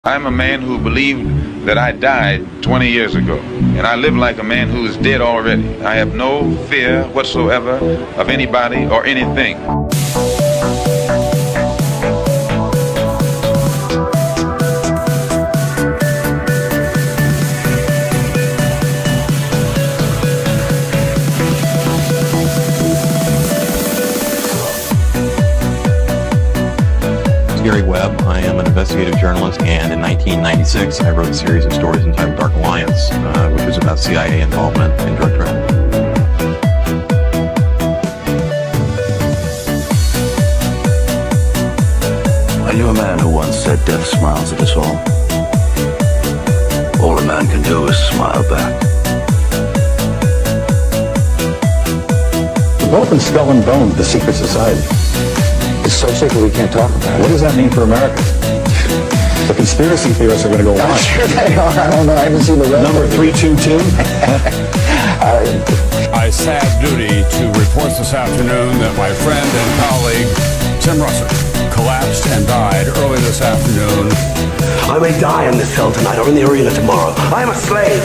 I'm a man who believed that I died 20 years ago, and I live like a man who is dead already. I have no fear whatsoever of anybody or anything. Gary Webb. I am an investigative journalist, and in 1996 I wrote a series of stories entitled Dark Alliance, which was about CIA involvement in drug trafficking. I knew a man who once said death smiles at us all. All a man can do is smile back. We're both in Skull and Bones, the secret society. It's so secret we can't talk about it. What does that mean for America? The conspiracy theorists are going to go on. Sure they are. I don't know. I haven't seen the rest. Number 322. I have duty to report this afternoon that my friend and colleague, Tim Russert, collapsed and died early this afternoon. I may die in this cell tonight or in the arena tomorrow. I am a slave.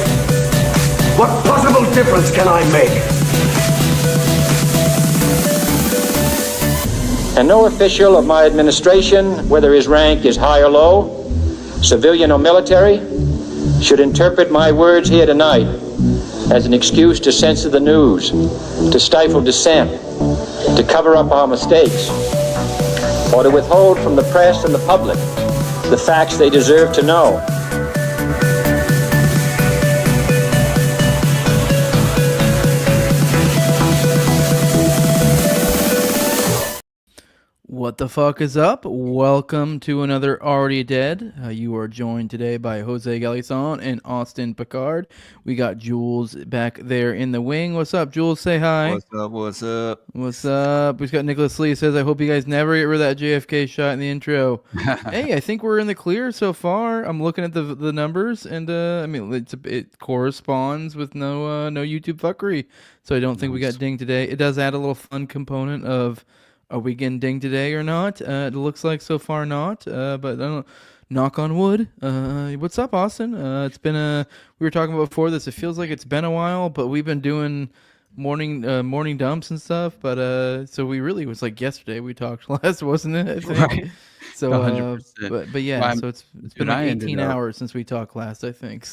What possible difference can I make? And no official of my administration, whether his rank is high or low, civilian or military, should interpret my words here tonight as an excuse to censor the news, to stifle dissent, to cover up our mistakes, or to withhold from the press and the public the facts they deserve to know. What the fuck is up? Welcome to another Already Dead. You are joined today by Jose Galison and Austin Picard. We got Jules back there in the wing. What's up, Jules? Say hi. What's up? What's up? What's up? We've got Nicholas Lee says, I hope you guys never get rid of that JFK shot in the intro. Hey, I think we're in the clear so far. I'm looking at the numbers, and I mean it corresponds with no YouTube fuckery. So I don't think we got dinged today. It does add a little fun component of, are we getting dinged today or not? It looks like so far not, but I don't, knock on wood. What's up, Austin? It's been we were talking about before this. It feels like it's been a while, but we've been doing morning dumps and stuff. But so we really was like yesterday we talked last, wasn't it? I think. Right. So, 100%. but yeah, so it's been like 18 hours since we talked last, I think.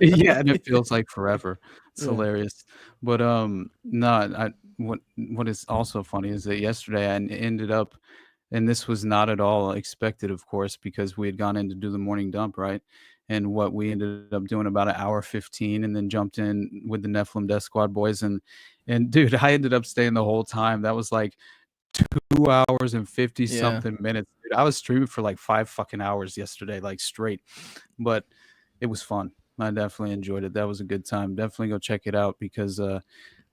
Yeah, and it feels like forever. It's Yeah. hilarious. But no, what is also funny is that yesterday I ended up, and this was not at all expected, of course, because we had gone in to do the morning dump, right? And what we ended up doing about an hour 15, and then jumped in with the Nephilim Death Squad boys, and dude, I ended up staying the whole time. That was like 2 hours and 50 something minutes. Dude, I was streaming for like 5 fucking hours yesterday, like straight. But it was fun. I definitely enjoyed it. That was a good time. Definitely go check it out, because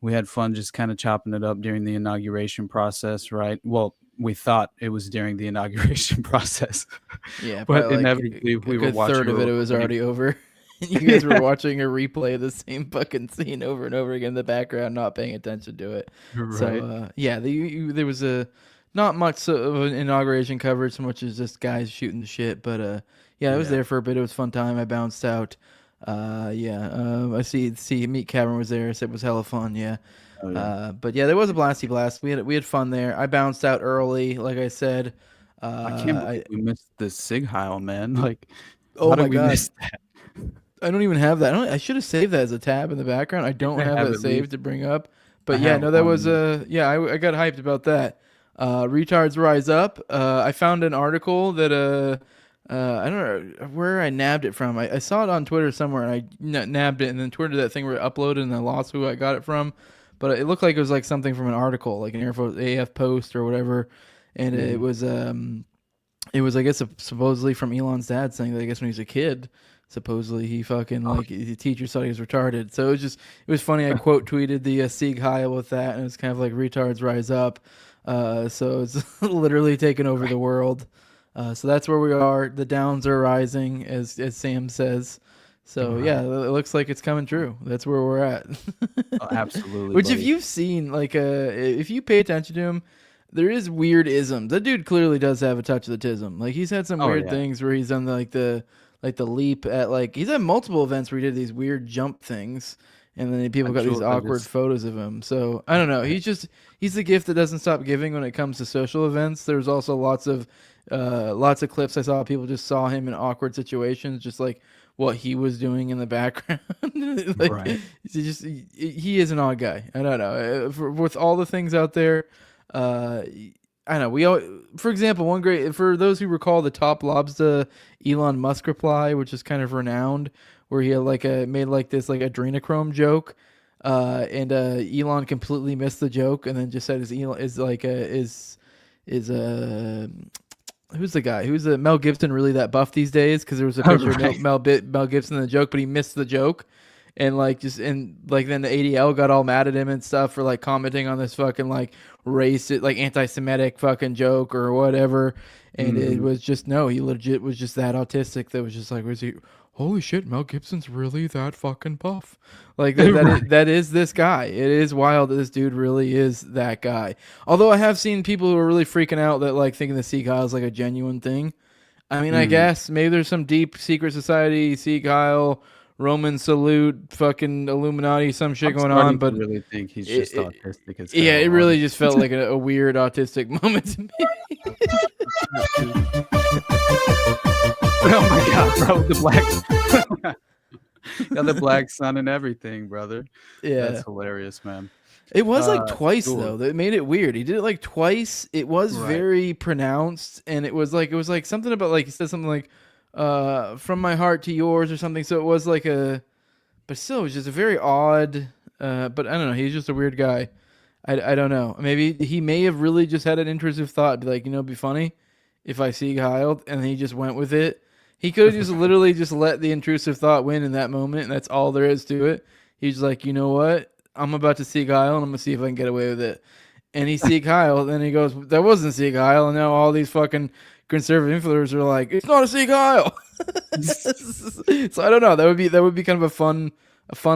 we had fun just kind of chopping it up during the inauguration process, right? Well, we thought it was during the inauguration process. Yeah, but like inevitably we were watching. A third of it was already over. You guys were watching a replay of the same fucking scene over and over again in the background, not paying attention to it. Right. So, there was not much of an inauguration coverage so much as just guys shooting the shit. But, I was there for a bit. It was a fun time. I bounced out. I see Meet Cavern was there. So it was hella fun. Yeah. Oh, yeah. But yeah, there was a blasty blast. We had fun there. I bounced out early, like I said. I can't believe we missed the Sieg Heil, man. Like, oh how my did we God. miss that? I don't even have that. I should have saved that as a tab in the background. I don't have that saved to bring up. But that was I got hyped about that. Retards Rise Up. I found an article that I don't know where I nabbed it from. I saw it on Twitter somewhere, and I nabbed it, and then Twitter did that thing where it uploaded, and I lost who I got it from. But it looked like it was like something from an article, like an Air Force AF post or whatever. And it was I guess supposedly from Elon's dad saying that I guess when he was a kid, supposedly he fucking the teacher thought he was retarded. So it was funny. I quote tweeted the Sieg Heil with that, and it's kind of like retards rise up. So it's literally taken over the world. So that's where we are. The downs are rising, as Sam says. So yeah, it looks like it's coming true. That's where we're at. Oh, absolutely. Which, if you've seen, like, if you pay attention to him, there is weird isms. That dude clearly does have a touch of the tism. Like, he's had some weird things where he's done like the like the leap at like he's had multiple events where he did these weird jump things, and then people got these awkward photos of him. So I don't know. He's the gift that doesn't stop giving when it comes to social events. There's also lots of clips I saw. People just saw him in awkward situations, just like what he was doing in the background. Like, right. He is an odd guy. I don't know. With all the things out there, I know for example, for those who recall the Top Lobster Elon Musk reply, which is kind of renowned, where he had made this adrenochrome joke, and Elon completely missed the joke and then just said who's the guy? Who's Mel Gibson really that buff these days? Because there was a picture of Mel Gibson in the joke, but he missed the joke. And then the ADL got all mad at him and stuff for commenting on this fucking racist, anti-Semitic fucking joke or whatever. And it was just, no, he legit was just that autistic that was just was he, holy shit, Mel Gibson's really that fucking buff. That is this guy. It is wild that this dude really is that guy. Although I have seen people who are really freaking out that thinking the Sieg Heil is a genuine thing. I mean, I guess maybe there's some deep secret society, Sieg Heil, Roman salute, fucking Illuminati, some shit going on, but I really think he's just autistic as hell. Yeah, it really just felt like a weird autistic moment to me. Oh my god, bro, the black got the black sun and everything, brother. Yeah, that's hilarious, man. It was twice though. That made it weird. He did it twice. It was very pronounced, and it was something about he said something from my heart to yours or something. So it was but still, it was just a very odd. But I don't know. He's just a weird guy. I don't know. Maybe he may have really just had an intrusive thought, be it'd be funny if I Sieg Heiled, and he just went with it. He could have just literally just let the intrusive thought win in that moment, and that's all there is to it. He's you know what? I'm about to Sieg Heil, and I'm gonna see if I can get away with it. And he Sieg Heil, and he goes, "That wasn't Sieg Heil," and now all these fucking conservative influencers are like, "It's not a Sieg Heil." So I don't know. That would be kind of a fun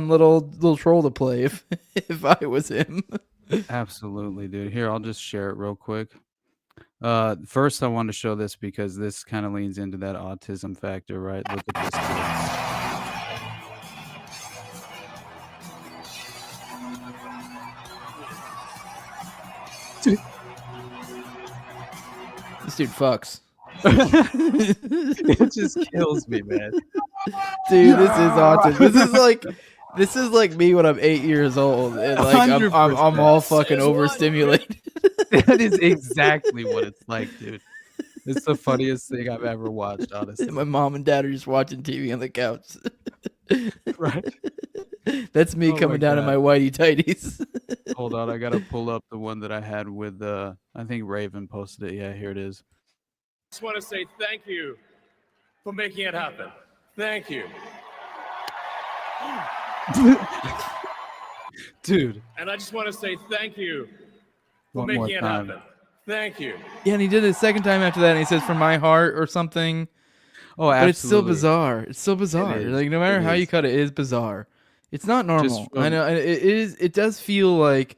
little troll to play if I was him. Absolutely, dude. Here, I'll just share it real quick. First, I want to show this because this kind of leans into that autism factor, right? Look at this. Dude. This dude fucks. It just kills me, man. Dude, this is autism. This is like me when I'm 8 years old and I'm all fucking overstimulated. That is exactly what it's like, dude. It's the funniest thing I've ever watched, honestly. My mom and dad are just watching TV on the couch. Right. That's me coming down in my whitey tighties. Hold on, I gotta pull up the one that I had with I think Raven posted it. Yeah, here it is. I just want to say thank you for making it happen. Thank you. Dude. And I just want to say thank you for making it happen. Thank you. Yeah, and he did it a second time after that, and he says, "From my heart" or something. Oh, absolutely. But it's still bizarre. It's still bizarre. No matter how you cut it, it is bizarre. It's not normal. I know it is. It does feel like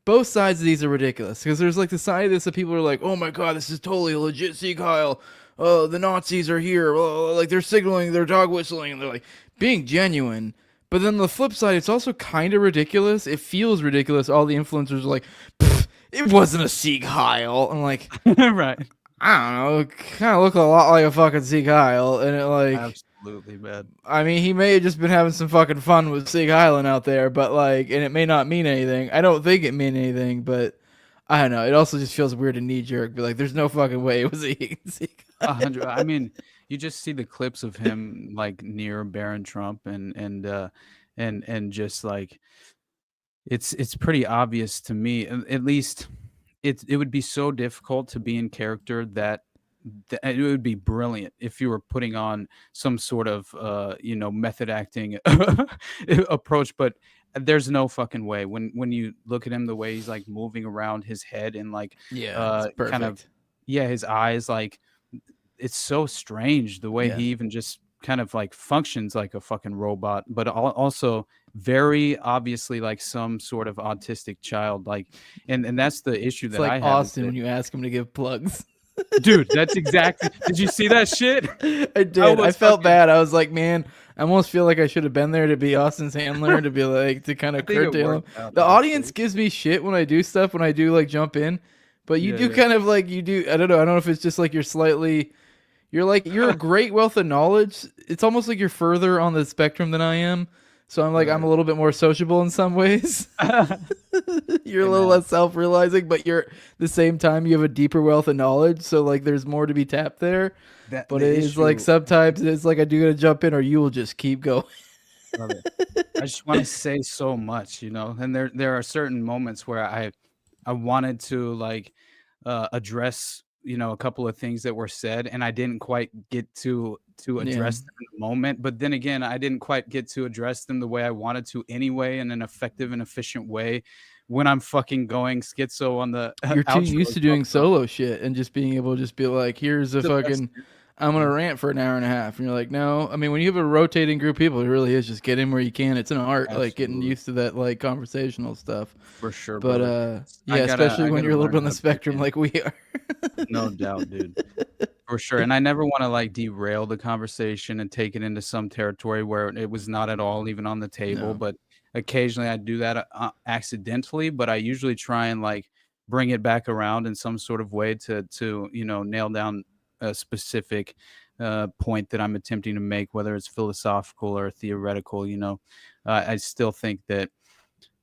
both sides of these are ridiculous, because there's the side of this that people are like, "Oh my god, this is totally a legit Sieg Heil. Oh, the Nazis are here. Oh, they're signaling, they're dog whistling, and they're being genuine." But then the flip side, it's also kind of ridiculous. It feels ridiculous. All the influencers are like, "It wasn't a Sieg Heil." I'm like, right. I don't know. It kind of looked a lot like a fucking Sieg Heil, and it absolutely, man. I mean, he may have just been having some fucking fun with Sieg Heiling out there, but and it may not mean anything. I don't think it meant anything, but I don't know. It also just feels weird and knee jerk. Be there's no fucking way it was a Sieg Heil. 100. I mean, you just see the clips of him near Baron Trump and just it's pretty obvious to me, at least. It would be so difficult to be in character that it would be brilliant if you were putting on some sort of method acting approach, but there's no fucking way. When you look at him, the way he's moving around his head and kind of his eyes, it's so strange the way he even just kind of functions like a fucking robot, but also very obviously some sort of autistic child, and that's the issue that I have. Austin when you ask him to give plugs. Dude, that's exactly. Did you see that shit? I did. I felt bad. I was like, man, I almost feel like I should have been there to be Austin's handler, to be like, to kind of curtail him. The audience gives me shit when I do stuff, when I do like jump in, but you do kind of like, you do, I don't know if it's just like you're a great wealth of knowledge. It's almost like you're further on the spectrum than I am. So I'm like, I'm a little bit more sociable in some ways. You're a little less self-realizing, but you're the same time you have a deeper wealth of knowledge. So like, there's more to be tapped there. But it is like, sometimes it's like I do gotta jump in, or you will just keep going. Love it. I just want to say so much, you know. And there are certain moments where I wanted to like address, you know, a couple of things that were said, and I didn't quite get to address them in the moment. But then again, I didn't quite get to address them the way I wanted to anyway, in an effective and efficient way, when I'm fucking going schizo on the You're too used to doing solo shit and just being able to just be like, here's a fucking, I'm going to rant for an hour and a half. And you're like, no, I mean, when you have a rotating group of people, it really is just get in where you can. It's an art, like getting used to that, like conversational stuff. For sure. But, especially when you're a little bit on the spectrum like we are. No doubt, dude. For sure. And I never want to like derail the conversation and take it into some territory where it was not at all even on the table. But occasionally I do that accidentally, but I usually try and like bring it back around in some sort of way to you know, nail down a specific point that I'm attempting to make, whether it's philosophical or theoretical. You know, I still think that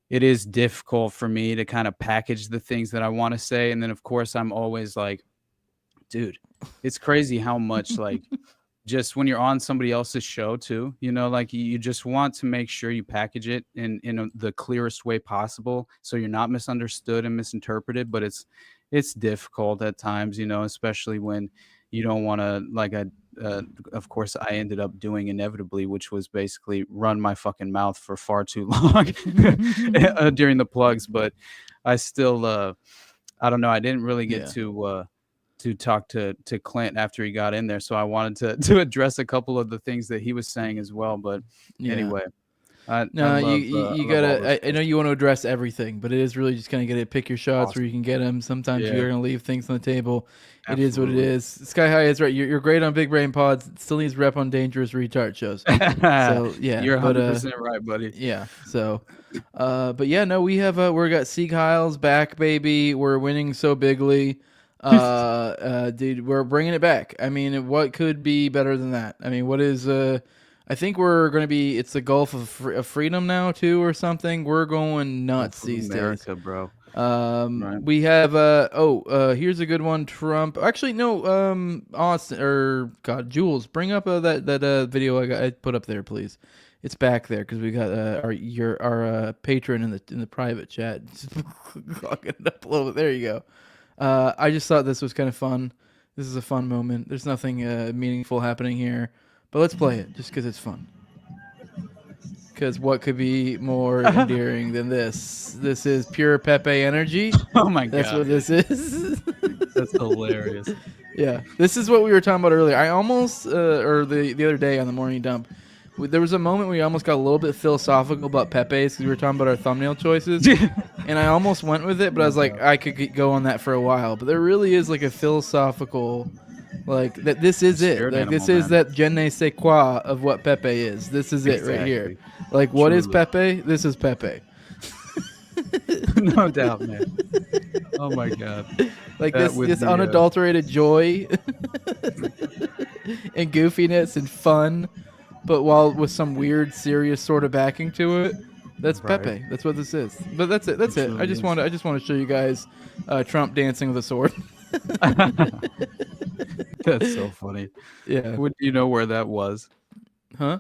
it is difficult for me to kind of package the things that I want to say. And then of course I'm always like, dude, it's crazy how much like just when you're on somebody else's show too, you know, like you just want to make sure you package it in the clearest way possible, so you're not misunderstood and misinterpreted. But it's difficult at times, you know, especially when you don't want to, like, of course I ended up doing inevitably, which was basically run my fucking mouth for far too long during the plugs. But I still, I don't know, I didn't really get to talk to Clint after he got in there, so I wanted to address a couple of the things that he was saying as well. But anyway, you gotta. I know you want to address everything, but it is really just kind of gotta pick your shots where you can get them. Sometimes you're gonna leave things on the table. Absolutely. It is what it is. Sky High is right. You're great on Big Brain Pods. Still needs rep on Dangerous Retard shows. So yeah, you're 100% right, buddy. Yeah. So, but yeah, no, we have we got Sieg Heils back, baby. We're winning so bigly. Dude, we're bringing it back. I mean, what could be better than that? I mean, what is I think we're going to be, it's the Gulf of Freedom now too, or something. We're going nuts these America, days, bro. Right. We have here's a good one. Trump, actually no, Austin, or God, Jules, bring up that video I put up there, please. It's back there because we got our patron in the private chat. Clogging it up a little bit. There you go. I just thought this was kind of fun. This is a fun moment. There's nothing meaningful happening here, but let's play it just because it's fun. Because what could be more endearing than this? This is pure Pepe energy. Oh my God. That's what this is. That's hilarious. Yeah. This is what we were talking about earlier. I almost, or the other day on the morning dump, there was a moment where we almost got a little bit philosophical about Pepe's because we were talking about our thumbnail choices. And I almost went with it, but I was like, I could go on that for a while. But there really is like a philosophical, like, that this is it. Like, this is that je ne sais quoi of what Pepe is. This is it right here. Like, what is Pepe? This is Pepe. No doubt, man. Oh my God. Like this unadulterated joy and goofiness and fun, but while with some weird, serious sort of backing to it. That's Pepe. That's what this is. But that's it. That's it. I just want to show you guys Trump dancing with a sword. That's so funny. Yeah. Do you know where that was? Huh?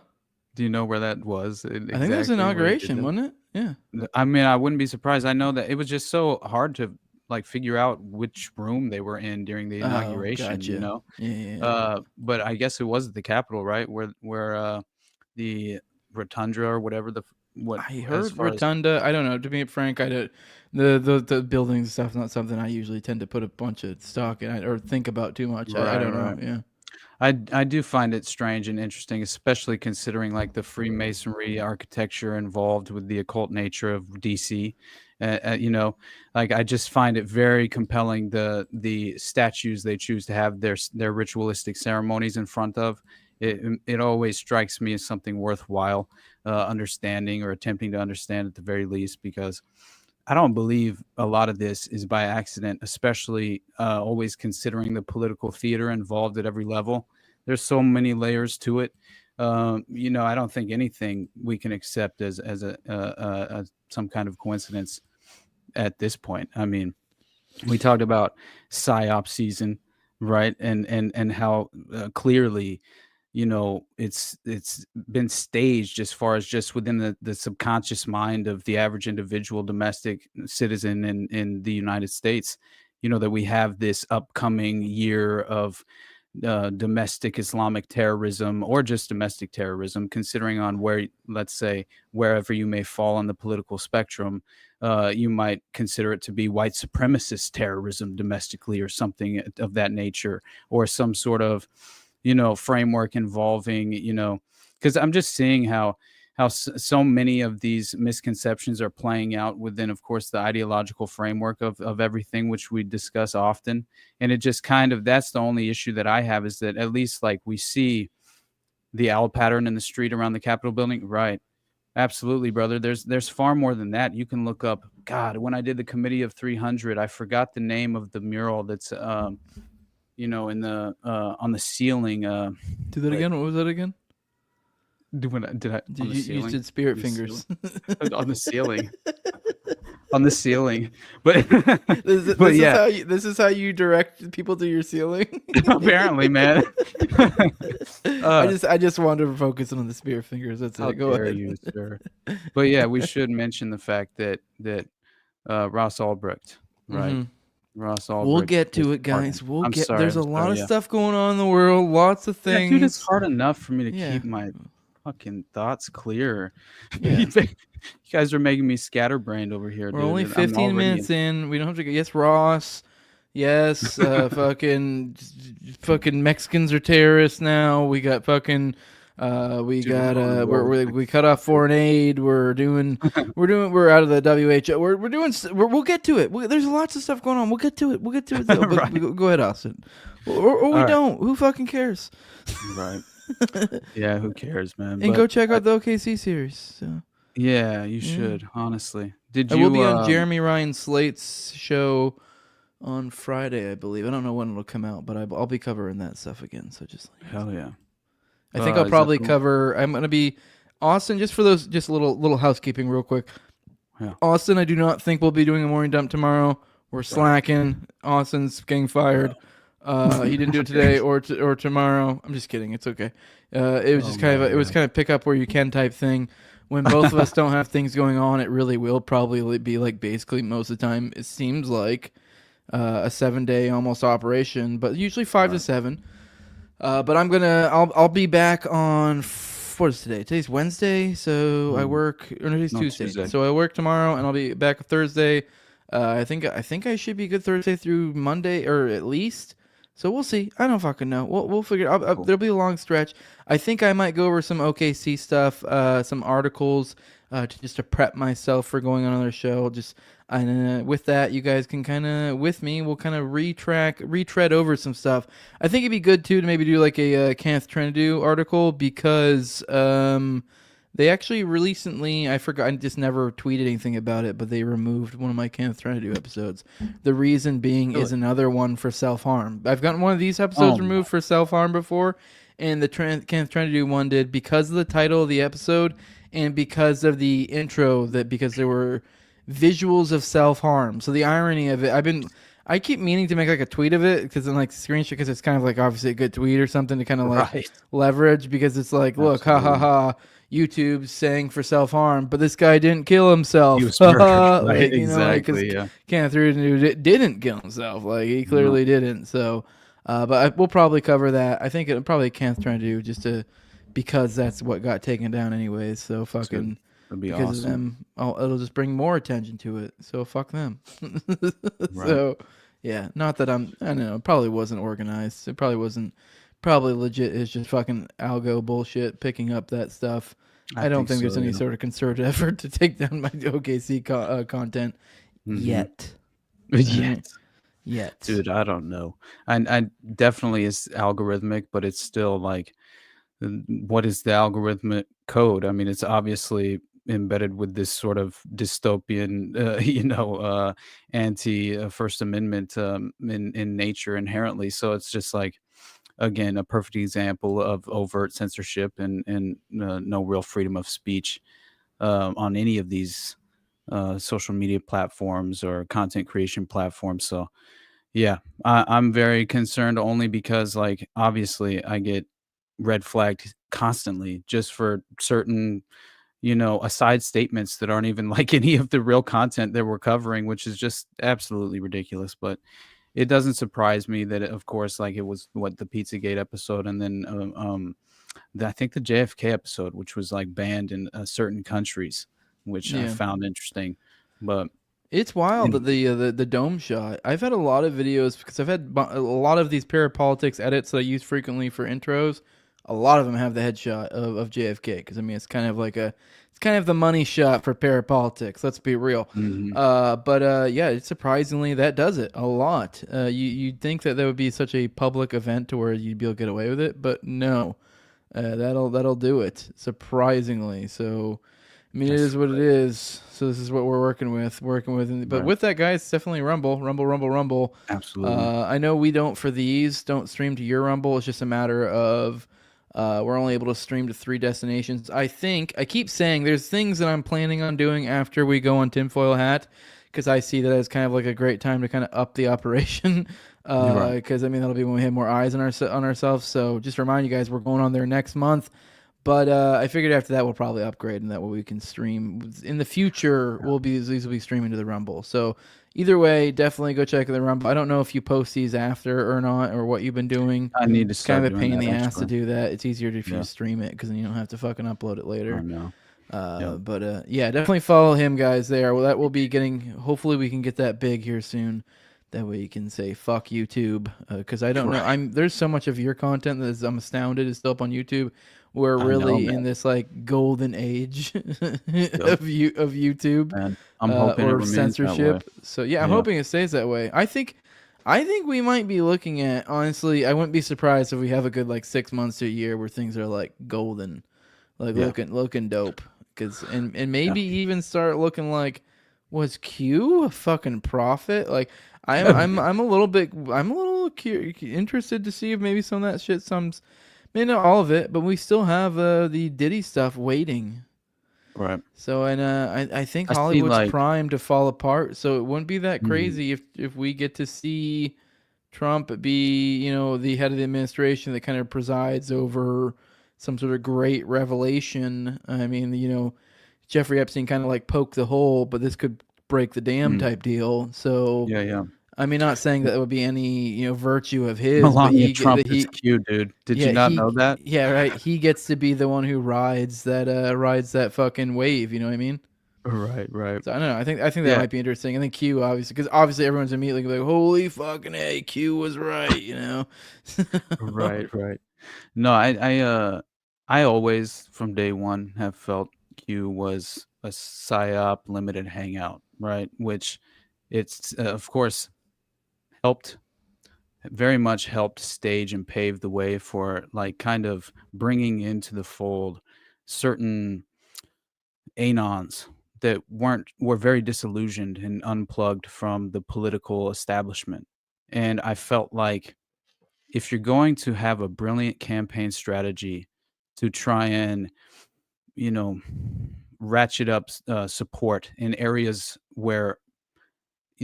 Do you know where that was? I think it was inauguration, wasn't it? Yeah. I mean, I wouldn't be surprised. I know that it was just so hard to like figure out which room they were in during the inauguration. Gotcha. You know. Yeah. But I guess it was at the Capitol, right? Where the rotunda or whatever I heard rotunda. I don't know. To be frank, I don't. The buildings stuff not something I usually tend to put a bunch of stock in or think about too much. I don't know. Yeah. I do find it strange and interesting, especially considering like the Freemasonry architecture involved with the occult nature of DC. You know, like I just find it very compelling the statues they choose to have their ritualistic ceremonies in front of. It always strikes me as something worthwhile understanding or attempting to understand at the very least, because I don't believe a lot of this is by accident, especially always considering the political theater involved at every level. There's so many layers to it. You know, I don't think anything we can accept as a some kind of coincidence at this point. I mean, we talked about psyop season, right? And how clearly, you know, it's been staged as far as just within the subconscious mind of the average individual domestic citizen in the United States. You know, that we have this upcoming year of domestic Islamic terrorism, or just domestic terrorism, considering on where, let's say, wherever you may fall on the political spectrum, you might consider it to be white supremacist terrorism domestically, or something of that nature, or some sort of, you know, framework involving, you know, because I'm just seeing how so many of these misconceptions are playing out within, of course, the ideological framework of everything, which we discuss often. And it just kind of, that's the only issue that I have, is that at least like we see the owl pattern in the street around the Capitol building. Right. Absolutely, brother. There's far more than that. You can look up, God, when I did the Committee of 300, I forgot the name of the mural that's, you know, in the on the ceiling. Do that again. What was that again? You did spirit fingers on the ceiling. On the ceiling, but this is how you direct people to your ceiling. Apparently, man. I just wanted to focus on the spirit fingers. That's it. Go ahead, you, sir. But yeah, we should mention the fact that Ross Ulbricht, right? Mm-hmm. Ross Ulbricht. We'll get to it, guys. There's a lot of stuff going on in the world. Lots of things. Yeah, dude, it's hard enough for me to keep my fucking thoughts clear. Yeah. You guys are making me scatterbrained over here. We're only 15 minutes in. We don't have to go. Yes, Ross. Yes, fucking Mexicans are terrorists now. We got fucking. We cut off foreign aid. We're out of the WHO. We'll get to it. There's lots of stuff going on. We'll get to it. Though. Right. Go ahead, Austin. Or we don't. Who fucking cares? Right. Yeah, who cares, man? And go check out the OKC series. So. Yeah, you should, honestly. I will be on Jeremy Ryan Slate's show on Friday, I believe. I don't know when it'll come out, but I'll be covering that stuff again. So just hell yeah. I think I'll probably cover. I'm gonna be Austin, just for those, just a little housekeeping real quick. Yeah. Austin, I do not think we'll be doing a morning dump tomorrow. We're slacking. Austin's getting fired. He didn't do it today or tomorrow. I'm just kidding. It's okay. It was just kind of pick up where you can type thing. When both of us don't have things going on, it really will probably be like basically most of the time. It seems like a 7-day almost operation, but usually 5 to 7. But I'll be back on, what is today? Today's Wednesday, so I work, or no, today's Tuesday. So I work tomorrow, and I'll be back Thursday. I think I should be good Thursday through Monday, or at least. So we'll see. I don't fucking know. We'll figure it out. Cool. There'll be a long stretch. I think I might go over some OKC stuff, some articles, just to prep myself for going on another show. With that, you guys can kind of, with me, we'll kind of retread over some stuff. I think it'd be good, too, to maybe do like a Kenneth Trindade article, because they actually recently, I forgot, I just never tweeted anything about it, but they removed one of my Kenneth Trindade episodes. The reason being is another one for self-harm. I've gotten one of these episodes removed for self-harm before, and the Kenneth Trindade one did because of the title of the episode and because of the intro, because there were visuals of self-harm. So the irony of it, I keep meaning to make like a tweet of it, because then like screenshot, because it's kind of like obviously a good tweet or something to kind of like leverage, because it's like, look, ha, YouTube saying for self-harm, but this guy didn't kill himself. He was murdered, right? Exactly, yeah. Kenneth Trindade didn't kill himself. Like, he clearly didn't. So, but we'll probably cover that. I think it'll probably Kenneth Trindade, because that's what got taken down anyways. So fucking... That'd be because awesome. of them, it'll just bring more attention to it. So fuck them. So, yeah, not that I don't know, it probably wasn't organized. It probably wasn't probably legit is just fucking algo bullshit picking up that stuff. I don't think there's any sort of concerted effort to take down my OKC content yet. Yet. Dude, I don't know. I definitely is algorithmic, but it's still like, what is the algorithmic code? I mean, it's obviously embedded with this sort of dystopian, anti-First Amendment in nature inherently. So it's just like, again, a perfect example of overt censorship and no real freedom of speech on any of these social media platforms or content creation platforms. So yeah, I'm very concerned only because, like, obviously I get red flagged constantly just for certain, aside statements that aren't even like any of the real content that we're covering, which is just absolutely ridiculous. But it doesn't surprise me that, of course, like, it was the Pizzagate episode, and then I think the JFK episode, which was like banned in certain countries, which I found interesting. But it's wild that the dome shot. I've had a lot of videos because I've had a lot of these parapolitics edits that I use frequently for intros. A lot of them have the headshot of JFK because, I mean, it's kind of like it's kind of the money shot for parapolitics. Let's be real. Yeah, it's surprisingly that does it a lot. You'd think that would be such a public event to where you'd be able to get away with it, but no, that'll do it surprisingly. So, I mean, it is what it is. So this is what we're working with. But with that, guys, definitely Rumble. Absolutely. I know we don't stream to your Rumble. It's just a matter of we're only able to stream to 3 destinations. I keep saying there's things that I'm planning on doing after we go on Tinfoil Hat, because I see that as kind of like a great time to kind of up the operation. Because I mean, that'll be when we have more eyes on ourselves. So just remind you guys, we're going on there next month. But I figured after that we'll probably upgrade, and that way we can stream in the future. These will be streaming to the Rumble. So either way, definitely go check the Rumble. I don't know if you post these after or not, or what you've been doing. I need to It's kind of a pain in the ass actually to do that. It's easier if you stream it, because then you don't have to fucking upload it later. I know. But yeah, definitely follow him, guys. There. Well, that will be getting. Hopefully, we can get that big here soon. That way you can say fuck YouTube, because I don't know. There's so much of your content that I'm astounded is still up on YouTube. We're really in this like golden age of YouTube, Man, I'm hoping or censorship. So yeah, I'm hoping it stays that way. I think we might be looking at, honestly, I wouldn't be surprised if we have a good like 6 months to a year where things are like golden, like looking dope. And maybe even start looking like, was Q a fucking prophet? Like I'm a little interested to see if maybe some of that shit maybe not all of it, but we still have the Diddy stuff waiting. Right. So, and I think Hollywood's primed to fall apart. So it wouldn't be that crazy if we get to see Trump be, the head of the administration that kind of presides over some sort of great revelation. I mean, Jeffrey Epstein kind of like poked the hole, but this could break the dam type deal. So yeah. I mean, not saying that it would be any virtue of his. Melania Trump is cute, dude. Did you not know that? Yeah, right. He gets to be the one who rides that fucking wave. You know what I mean? Right. So I don't know. I think that might be interesting. I think Q, obviously, because obviously everyone's immediately like, "Holy fucking A, Q was right," Right. No, I always from day one have felt Q was a psyop limited hangout, right? Which it's of course very much helped stage and pave the way for like kind of bringing into the fold certain anons that were very disillusioned and unplugged from the political establishment. And I felt like if you're going to have a brilliant campaign strategy to try and, ratchet up support in areas where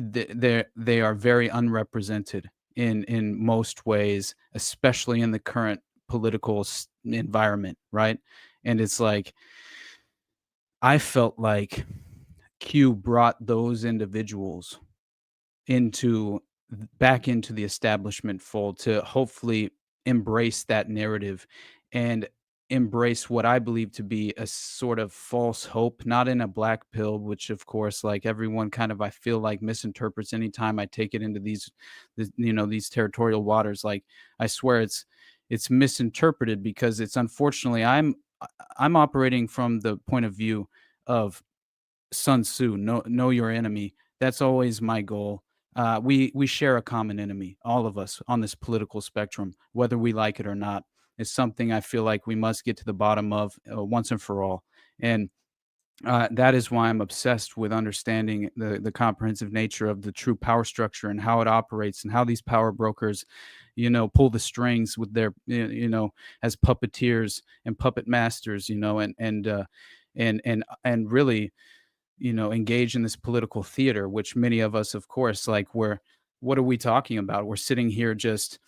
they are very unrepresented in most ways, especially in the current political environment, right? And it's like, I felt like Q brought those individuals back into the establishment fold to hopefully embrace that narrative and embrace what I believe to be a sort of false hope, not in a black pill, which of course, like everyone kind of, I feel like misinterprets anytime I take it into these territorial waters. Like, I swear it's misinterpreted because it's unfortunately I'm operating from the point of view of Sun Tzu, know your enemy. That's always my goal. We share a common enemy, all of us on this political spectrum, whether we like it or not. It's something I feel like we must get to the bottom of once and for all. And that is why I'm obsessed with understanding the comprehensive nature of the true power structure and how it operates and how these power brokers, pull the strings with their, as puppeteers and puppet masters, and really, engage in this political theater, which many of us, of course, like what are we talking about? We're sitting here just,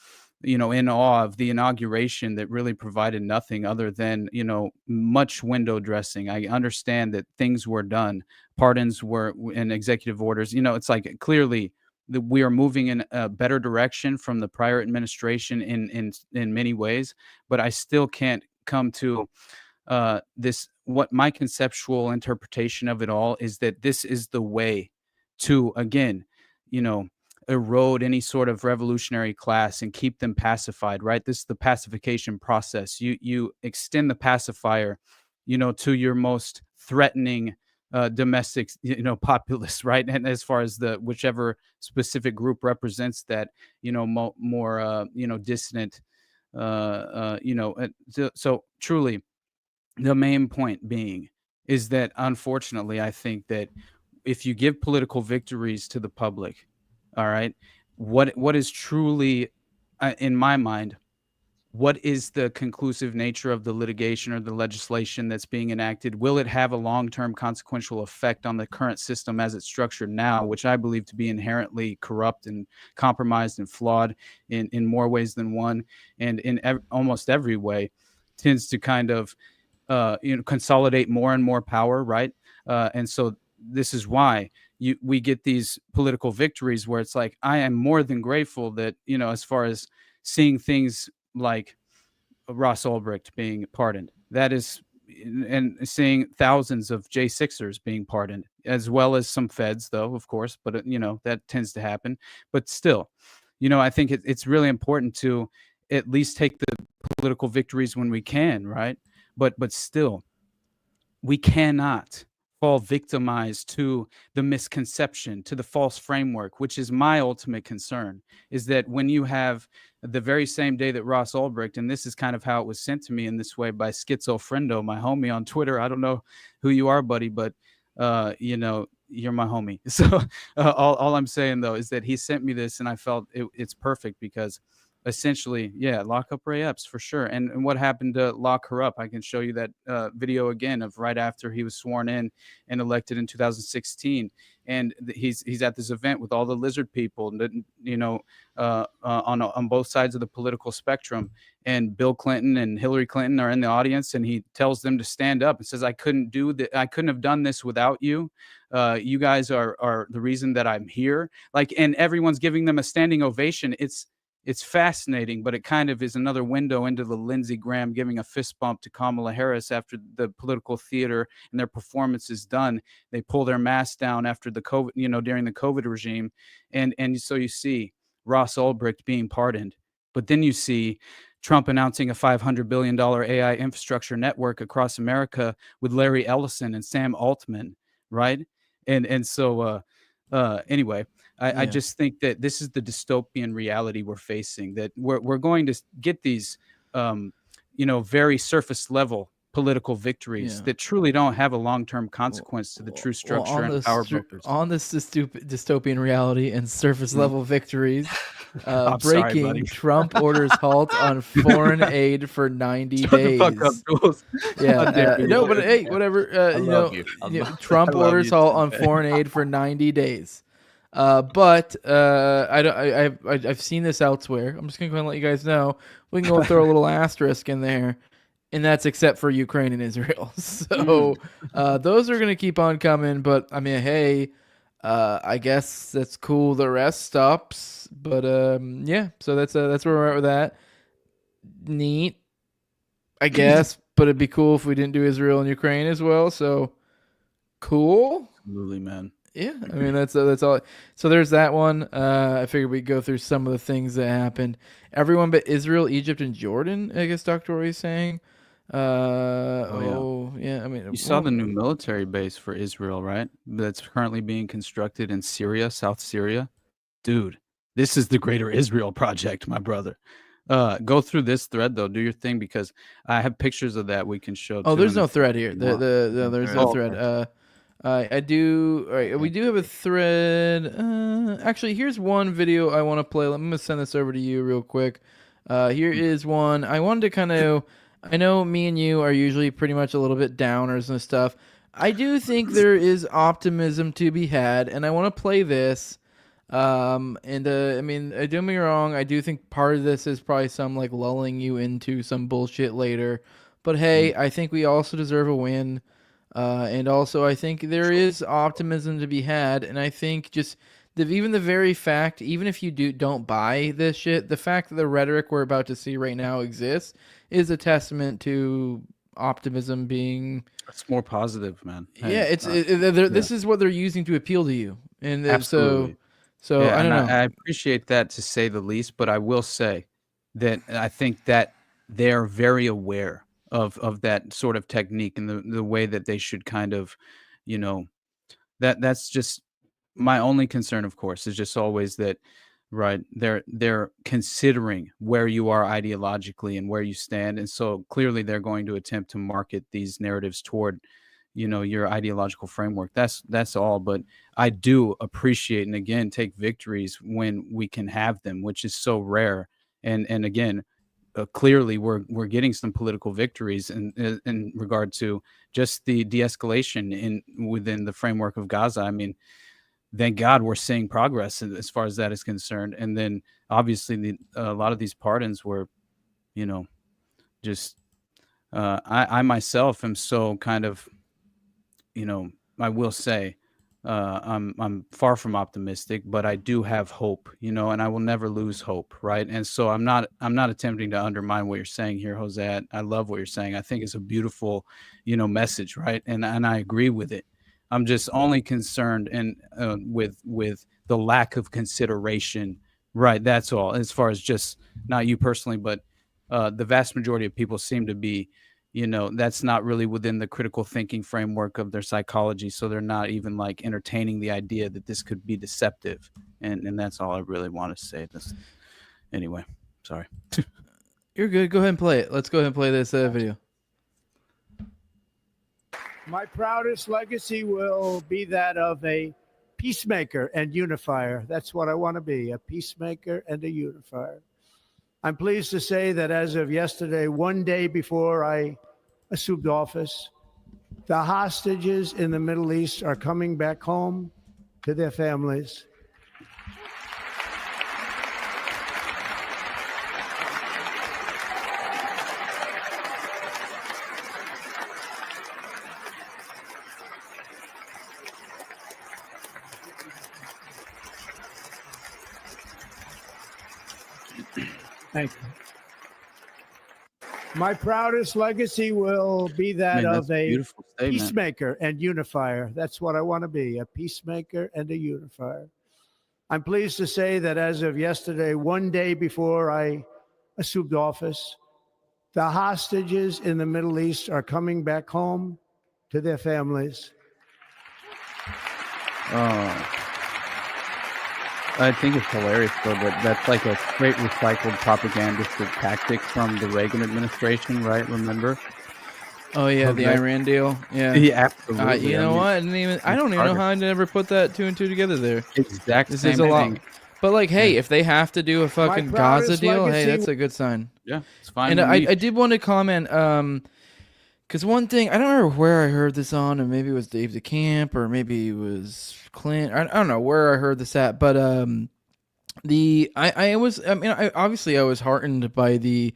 in awe of the inauguration that really provided nothing other than, much window dressing. I understand that things were done, pardons were and executive orders. It's like clearly that we are moving in a better direction from the prior administration in many ways, but I still can't come to what my conceptual interpretation of it all is that this is the way to, again, erode any sort of revolutionary class and keep them pacified, right? This is the pacification process. You extend the pacifier, to your most threatening domestic, populace, right? And as far as the whichever specific group represents that, more dissident, so truly, the main point being is that unfortunately, I think that if you give political victories to the public, all right, what is truly, in my mind, what is the conclusive nature of the litigation or the legislation that's being enacted? Will it have a long-term consequential effect on the current system as it's structured now, which I believe to be inherently corrupt and compromised and flawed in more ways than one, and in almost every way tends to kind of consolidate more and more power, right? And so this is why we get these political victories where it's like, I am more than grateful that, as far as seeing things like Ross Ulbricht being pardoned, that is, and seeing thousands of J6ers being pardoned, as well as some feds, though, of course, but, that tends to happen. But still, I think it's really important to at least take the political victories when we can, right? But still, we cannot fall victimized to the misconception, to the false framework, which is my ultimate concern, is that when you have the very same day that Ross Ulbricht, and this is kind of how it was sent to me in this way by Schizofrendo, my homie on Twitter. I don't know who you are, buddy, but, you're my homie. So all I'm saying, though, is that he sent me this, and I felt it's perfect because essentially, yeah, lock up Ray Epps for sure. And what happened to lock her up? I can show you that video again of right after he was sworn in and elected in 2016. And he's at this event with all the lizard people, on both sides of the political spectrum. And Bill Clinton and Hillary Clinton are in the audience, and he tells them to stand up and says, I couldn't have done this without you. You guys are the reason that I'm here. Like, and everyone's giving them a standing ovation. It's fascinating, but it kind of is another window into the Lindsey Graham giving a fist bump to Kamala Harris after the political theater and their performance is done. They pull their masks down after the COVID, during the COVID regime. And so you see Ross Ulbricht being pardoned, but then you see Trump announcing a $500 billion AI infrastructure network across America with Larry Ellison and Sam Altman, right? And so anyway, I just think that this is the dystopian reality we're facing, that we're going to get these, very surface level political victories that truly don't have a long-term consequence to the true structure and power brokers. On this dystopian reality and surface level victories, breaking, sorry, Trump orders halt on foreign aid for 90 days. Fuck up, Jules. No, but hey, whatever. Trump orders halt on foreign aid for 90 days. But I've seen this elsewhere. I'm just gonna go ahead and let you guys know. We can go and throw a little asterisk in there, and that's except for Ukraine and Israel. So those are gonna keep on coming. But I mean, hey, I guess that's cool. The rest stops. But so that's where we're at with that. Neat, I guess. But it'd be cool if we didn't do Israel and Ukraine as well. So cool. Absolutely, man. Yeah, I mean that's all. So there's that one. I figured we'd go through some of the things that happened. Everyone but Israel, Egypt, and Jordan. I guess Dr. Roy is saying. Yeah. I mean, You saw the new military base for Israel, right? That's currently being constructed in Syria, South Syria. Dude, this is the Greater Israel Project, my brother. Go through this thread though. Do your thing because I have pictures of that we can show. Oh, too, there's and no if thread here. you want. There's no thread. I do. All right, we do have a thread. Actually, here's one video I want to play. Let me send this over to you real quick. Here is one. I wanted to kind of. I know me and you are usually pretty much a little bit downers and stuff. I do think there is optimism to be had, and I want to play this. I mean, don't get me wrong. I do think part of this is probably some like lulling you into some bullshit later. But hey, I think we also deserve a win. And also, I think there is optimism to be had, and I think just even the very fact, even if you don't buy this shit, the fact that the rhetoric we're about to see right now exists is a testament to optimism being. It's more positive, man. Yeah, this is what they're using to appeal to you, and Absolutely. so Yeah, I don't know. I appreciate that to say the least, but I will say that I think that they're very aware of that sort of technique and the way that they should kind of, that's just my only concern, of course, is just always that, right, they're considering where you are ideologically and where you stand. And so clearly they're going to attempt to market these narratives toward, your ideological framework. That's all. But I do appreciate and again take victories when we can have them, which is so rare. And again, clearly we're getting some political victories in regard to just the de-escalation within the framework of Gaza. I mean, thank God we're seeing progress as far as that is concerned. And then obviously a lot of these pardons were, just I myself am so kind of, I will say I'm far from optimistic, but I do have hope, and I will never lose hope, right? And so I'm not attempting to undermine what you're saying here, Jose. I love what you're saying. I think it's a beautiful, message, right? And I agree with it. I'm just only concerned and with the lack of consideration, right? That's all. As far as just not you personally, but the vast majority of people seem to be, that's not really within the critical thinking framework of their psychology. So they're not even like entertaining the idea that this could be deceptive. And that's all I really want to say. Anyway, sorry. You're good. Go ahead and play it. Let's go ahead and play this video. My proudest legacy will be that of a peacemaker and unifier. That's what I want to be, a peacemaker and a unifier. I'm pleased to say that as of yesterday, one day before I assumed office, the hostages in the Middle East are coming back home to their families. Thank you. My proudest legacy will be that of a peacemaker and unifier. That's what I want to be, a peacemaker and a unifier. I'm pleased to say that as of yesterday, one day before I assumed office, the hostages in the Middle East are coming back home to their families. I think it's hilarious, though, that that's like a straight recycled propagandistic tactic from the Reagan administration, right? Remember? Oh yeah, the Iran deal. Yeah, absolutely. You know what? I don't even know how I never put that two and two together there. Exactly. This is a lot. But like, hey, if they have to do a fucking Gaza deal, hey, that's a good sign. Yeah, it's fine. And I did want to comment, because one thing, I don't remember where I heard this on, and maybe it was Dave DeCamp, or maybe it was Clint. I don't know where I heard this at, but I was heartened by the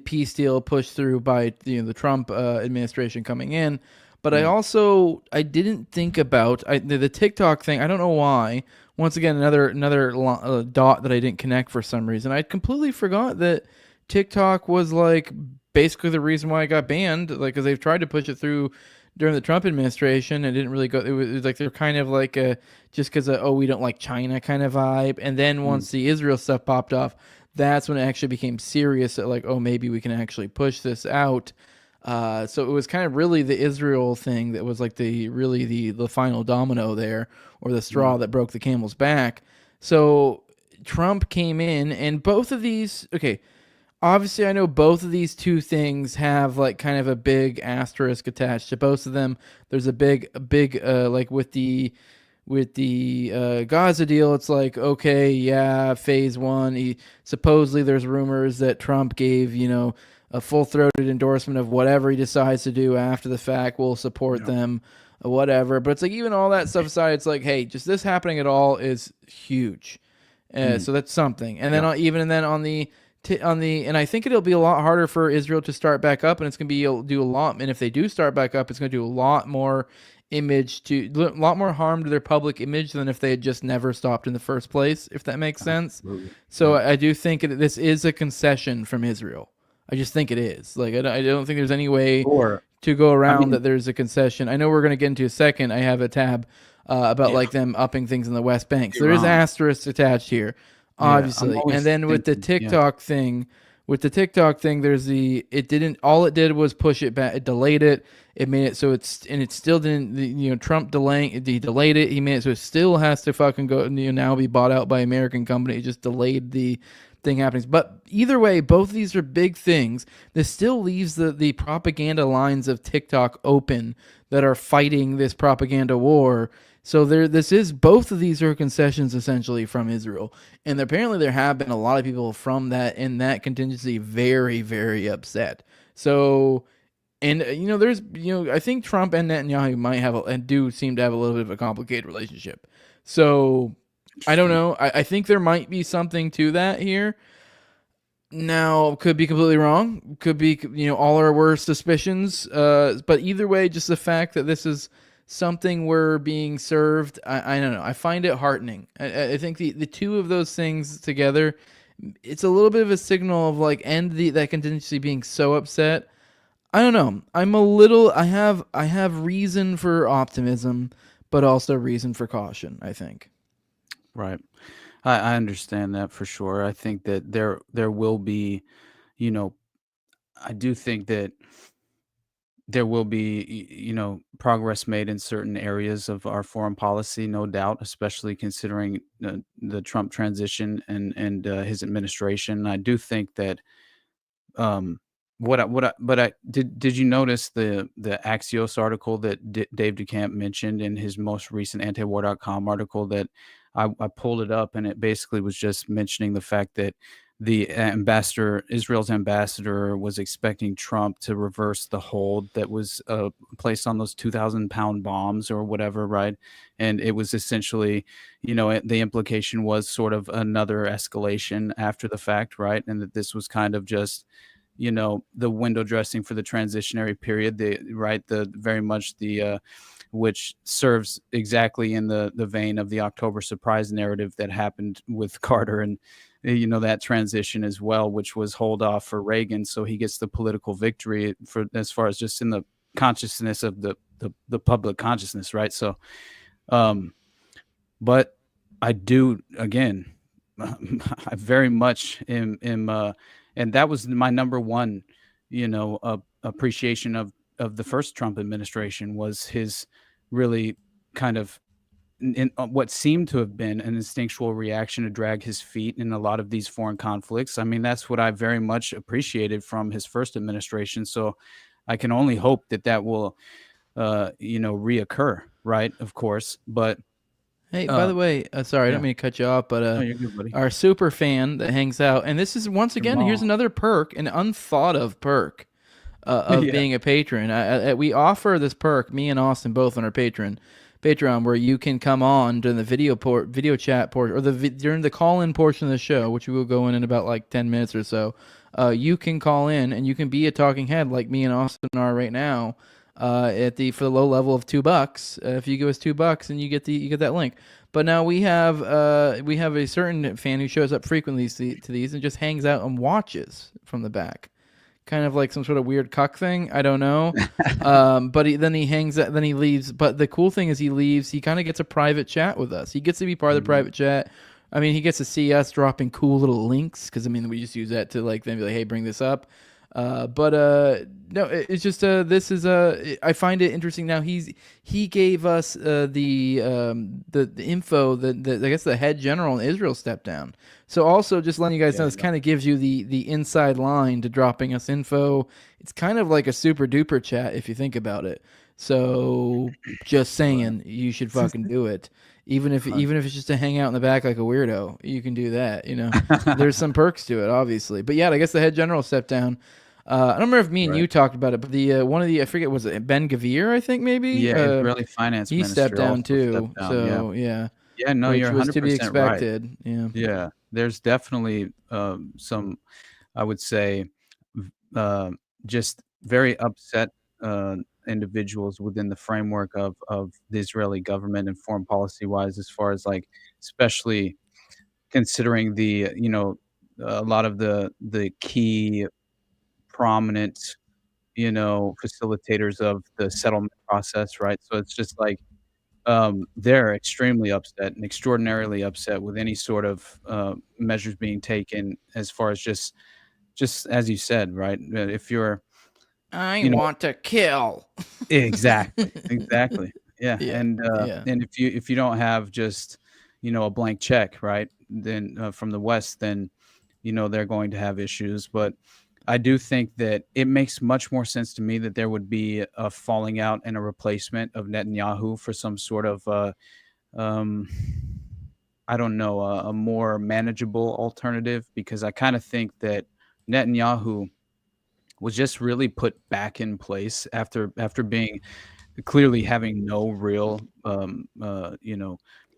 peace deal pushed through by the Trump administration coming in, but I didn't think about the TikTok thing. I don't know why. Once again, another dot that I didn't connect for some reason. I completely forgot that TikTok was like basically the reason why it got banned, like because they've tried to push it through during the Trump administration. It didn't really go. It was like they're kind of like a just because we don't like China kind of vibe. And then once the Israel stuff popped off, that's when it actually became serious. That like, oh, maybe we can actually push this out. So it was kind of really the Israel thing that was like the final domino there, or the straw that broke the camel's back. So Trump came in, and both of these, okay, obviously I know both of these two things have like kind of a big asterisk attached to both of them. There's a big like with the Gaza deal, it's like, okay, yeah, phase one. Supposedly there's rumors that Trump gave, a full-throated endorsement of whatever he decides to do after the fact. We'll support them, whatever. But it's like, even all that stuff aside, it's like, hey, just this happening at all is huge. So that's something. And then on the and I think it'll be a lot harder for Israel to start back up, and it's going to do a lot. And if they do start back up, it's going to do a lot more lot more harm to their public image than if they had just never stopped in the first place, if that makes sense. So I do think this is a concession from Israel. I just think it is. Like, I don't think there's any way to go around that there's a concession. I know we're going to get into a second. I have a tab about like them upping things in the West Bank. So there is asterisks attached here, obviously. And then with the TikTok thing, there's all it did was push it back. It delayed it. It made it so it still didn't, Trump he delayed it. He made it so it still has to fucking go, now be bought out by American company. It just delayed the thing happening. But either way, both of these are big things. This still leaves the propaganda lines of TikTok open that are fighting this propaganda war. So both of these are concessions essentially from Israel. And apparently there have been a lot of people from in that contingency very, very upset. So, and there's, I think Trump and Netanyahu might have and do seem to have a little bit of a complicated relationship. So I don't know. I think there might be something to that here. Now, could be completely wrong. Could be, all our worst suspicions. But either way, just the fact that this is something we're being served, I don't know. I find it heartening. I think the two of those things together, it's a little bit of a signal of like that contingency being so upset. I don't know. I have reason for optimism, but also reason for caution, I think. Right. I understand that for sure. I think that there will be, I do think that there will be, progress made in certain areas of our foreign policy, no doubt, especially considering the Trump transition and his administration. I do think that did you notice the Axios article that Dave DeCamp mentioned in his most recent antiwar.com article that I pulled it up, and it basically was just mentioning the fact that Israel's ambassador was expecting Trump to reverse the hold that was placed on those 2,000-pound bombs or whatever, right? And it was essentially, the implication was sort of another escalation after the fact, right? And that this was kind of just, the window dressing for the transitionary period, which serves exactly in the vein of the October surprise narrative that happened with Carter and, that transition as well, which was hold off for Reagan. So he gets the political victory as far as just in the consciousness of the public consciousness. Right. So, but I do, again, I very much am and that was my number one, appreciation of the first Trump administration was his really kind of in what seemed to have been an instinctual reaction to drag his feet in a lot of these foreign conflicts. I mean, that's what I very much appreciated from his first administration. So I can only hope that will, reoccur, right? Of course. But hey, by the way, sorry, I don't mean to cut you off, but you're good, buddy. Our super fan that hangs out, and this is once again, here's another perk, an unthought of perk of being a patron. We offer this perk, me and Austin both on our Patreon, where you can come on during the video chat portion, or during the call-in portion of the show, which we will go in about like 10 minutes or so. You can call in and you can be a talking head like me and Austin are right now. for the low level of $2. If you give us $2 and you get that link. But now we have a certain fan who shows up frequently to these and just hangs out and watches from the back. Kind of like some sort of weird cuck thing. I don't know. But then he hangs out, then he leaves. But the cool thing is he leaves. He kind of gets a private chat with us. He gets to be part of the private chat. I mean, he gets to see us dropping cool little links because, I mean, we just use that to like then be like, hey, bring this up. No, it's just this is I find it interesting. Now he gave us the info that I guess the head general in Israel stepped down. So also just letting you guys know, this kind of gives you the inside line to dropping us info. It's kind of like a super duper chat if you think about it. So just saying, you should fucking do it. Even if it's just to hang out in the back like a weirdo, you can do that. You know, there's some perks to it, obviously. But yeah, I guess the head general stepped down. I don't remember if me and you talked about it, but the one of the, I forget, was it Ben Gavir? I think maybe. Yeah, Israeli finance he minister stepped down too. Stepped down, so yeah. Yeah, no, which you're 100% was to be expected. Right. Yeah, there's definitely some, I would say, just very upset individuals within the framework of the Israeli government and foreign policy wise, as far as like, especially considering the, a lot of the key prominent, facilitators of the settlement process, right? So it's just like they're extremely upset and extraordinarily upset with any sort of measures being taken, as far as just as you said, right? If you're, I want to kill. Exactly. Yeah. And if you don't have just a blank check, right, then from the West, then they're going to have issues. But I do think that it makes much more sense to me that there would be a falling out and a replacement of Netanyahu for some sort of I don't know, a more manageable alternative, because I kind of think that Netanyahu was just really put back in place after being clearly having no real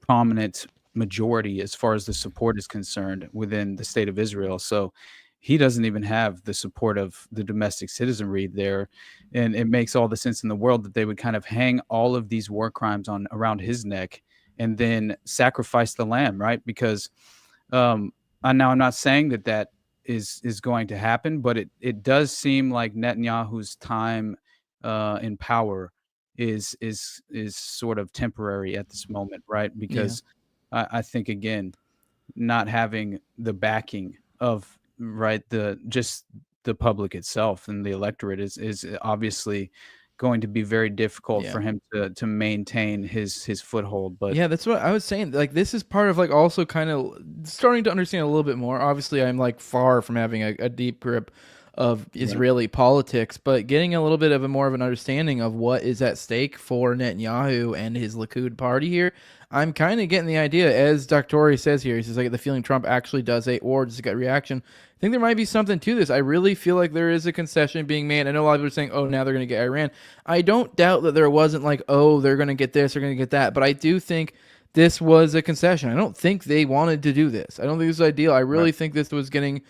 prominent majority as far as the support is concerned within the state of Israel. So he doesn't even have the support of the domestic citizenry there, and it makes all the sense in the world that they would kind of hang all of these war crimes around his neck and then sacrifice the lamb, right? Because now I'm not saying that is going to happen, but it does seem like Netanyahu's time in power is sort of temporary at this moment, right? Because I think, again, not having the backing of the public itself and the electorate is obviously going to be very difficult for him to maintain his foothold. But yeah, that's what I was saying. Like, this is part of like also kind of starting to understand a little bit more. Obviously, I'm like far from having a deep grip of Israeli politics, but getting a little bit of more of an understanding of what is at stake for Netanyahu and his Likud party here. I'm kind of getting the idea, as Dr. Tori says here, he says, I get the feeling Trump actually does hate war, just a gut reaction. I think there might be something to this. I really feel like there is a concession being made. I know a lot of people are saying, oh, now they're going to get Iran. I don't doubt that there wasn't like, oh, they're going to get this, they're going to get that. But I do think this was a concession. I don't think they wanted to do this. I don't think this was ideal. I really think this was getting,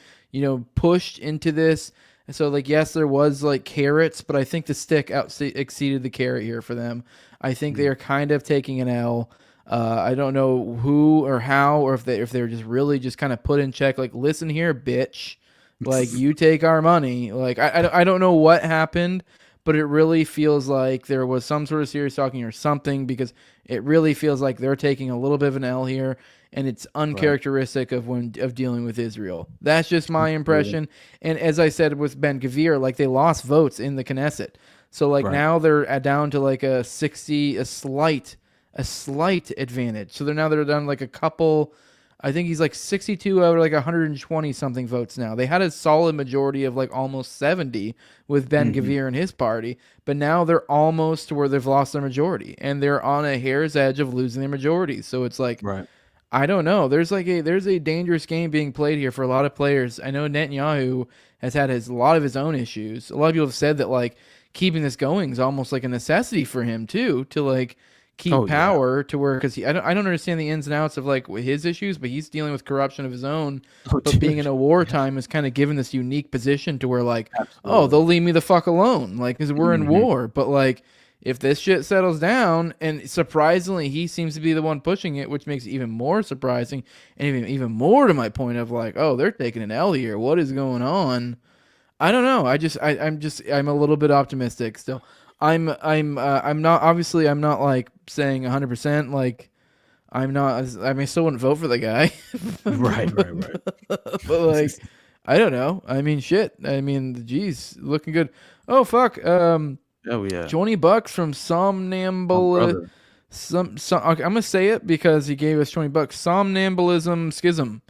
pushed into this. And so, like, yes, there was like carrots, but I think the stick exceeded the carrot here for them. I think they are kind of taking an L. I don't know who or how, or if they're just really just kind of put in check, like, listen here, bitch, like, you take our money. Like, I don't know what happened, but it really feels like there was some sort of serious talking or something, because it really feels like they're taking a little bit of an L here, and it's uncharacteristic of dealing with Israel. That's just my impression. And as I said with Ben Gavir, like, they lost votes in the Knesset. So like now they're down to like a 60, a slight advantage. So they're down like a couple. I think he's like 62 out of like 120 something votes now. They had a solid majority of like almost 70 with Ben Gavir and his party, but now they're almost to where they've lost their majority, and they're on a hair's edge of losing their majority. So it's like, I don't know. There's a dangerous game being played here for a lot of players. I know Netanyahu has had a lot of his own issues. A lot of people have said that like keeping this going is almost like a necessity for him too, to like keep power to where, because I don't understand the ins and outs of like his issues, but he's dealing with corruption of his own. But being in a wartime is kind of given this unique position to where like, oh, they'll leave me the fuck alone, like, because we're in war. But like, if this shit settles down, and surprisingly he seems to be the one pushing it, which makes it even more surprising, and even more to my point of like, oh, they're taking an L here. What is going on? I don't know. I'm a little bit optimistic still. I'm not like saying 100%. Like, I'm not. I mean, still wouldn't vote for the guy. right. But like, I don't know. I mean, shit. I mean, geez, looking good. Oh fuck. Oh yeah. $20 from Somnambul. I'm gonna say it because he gave us $20. Somnambulism Schism.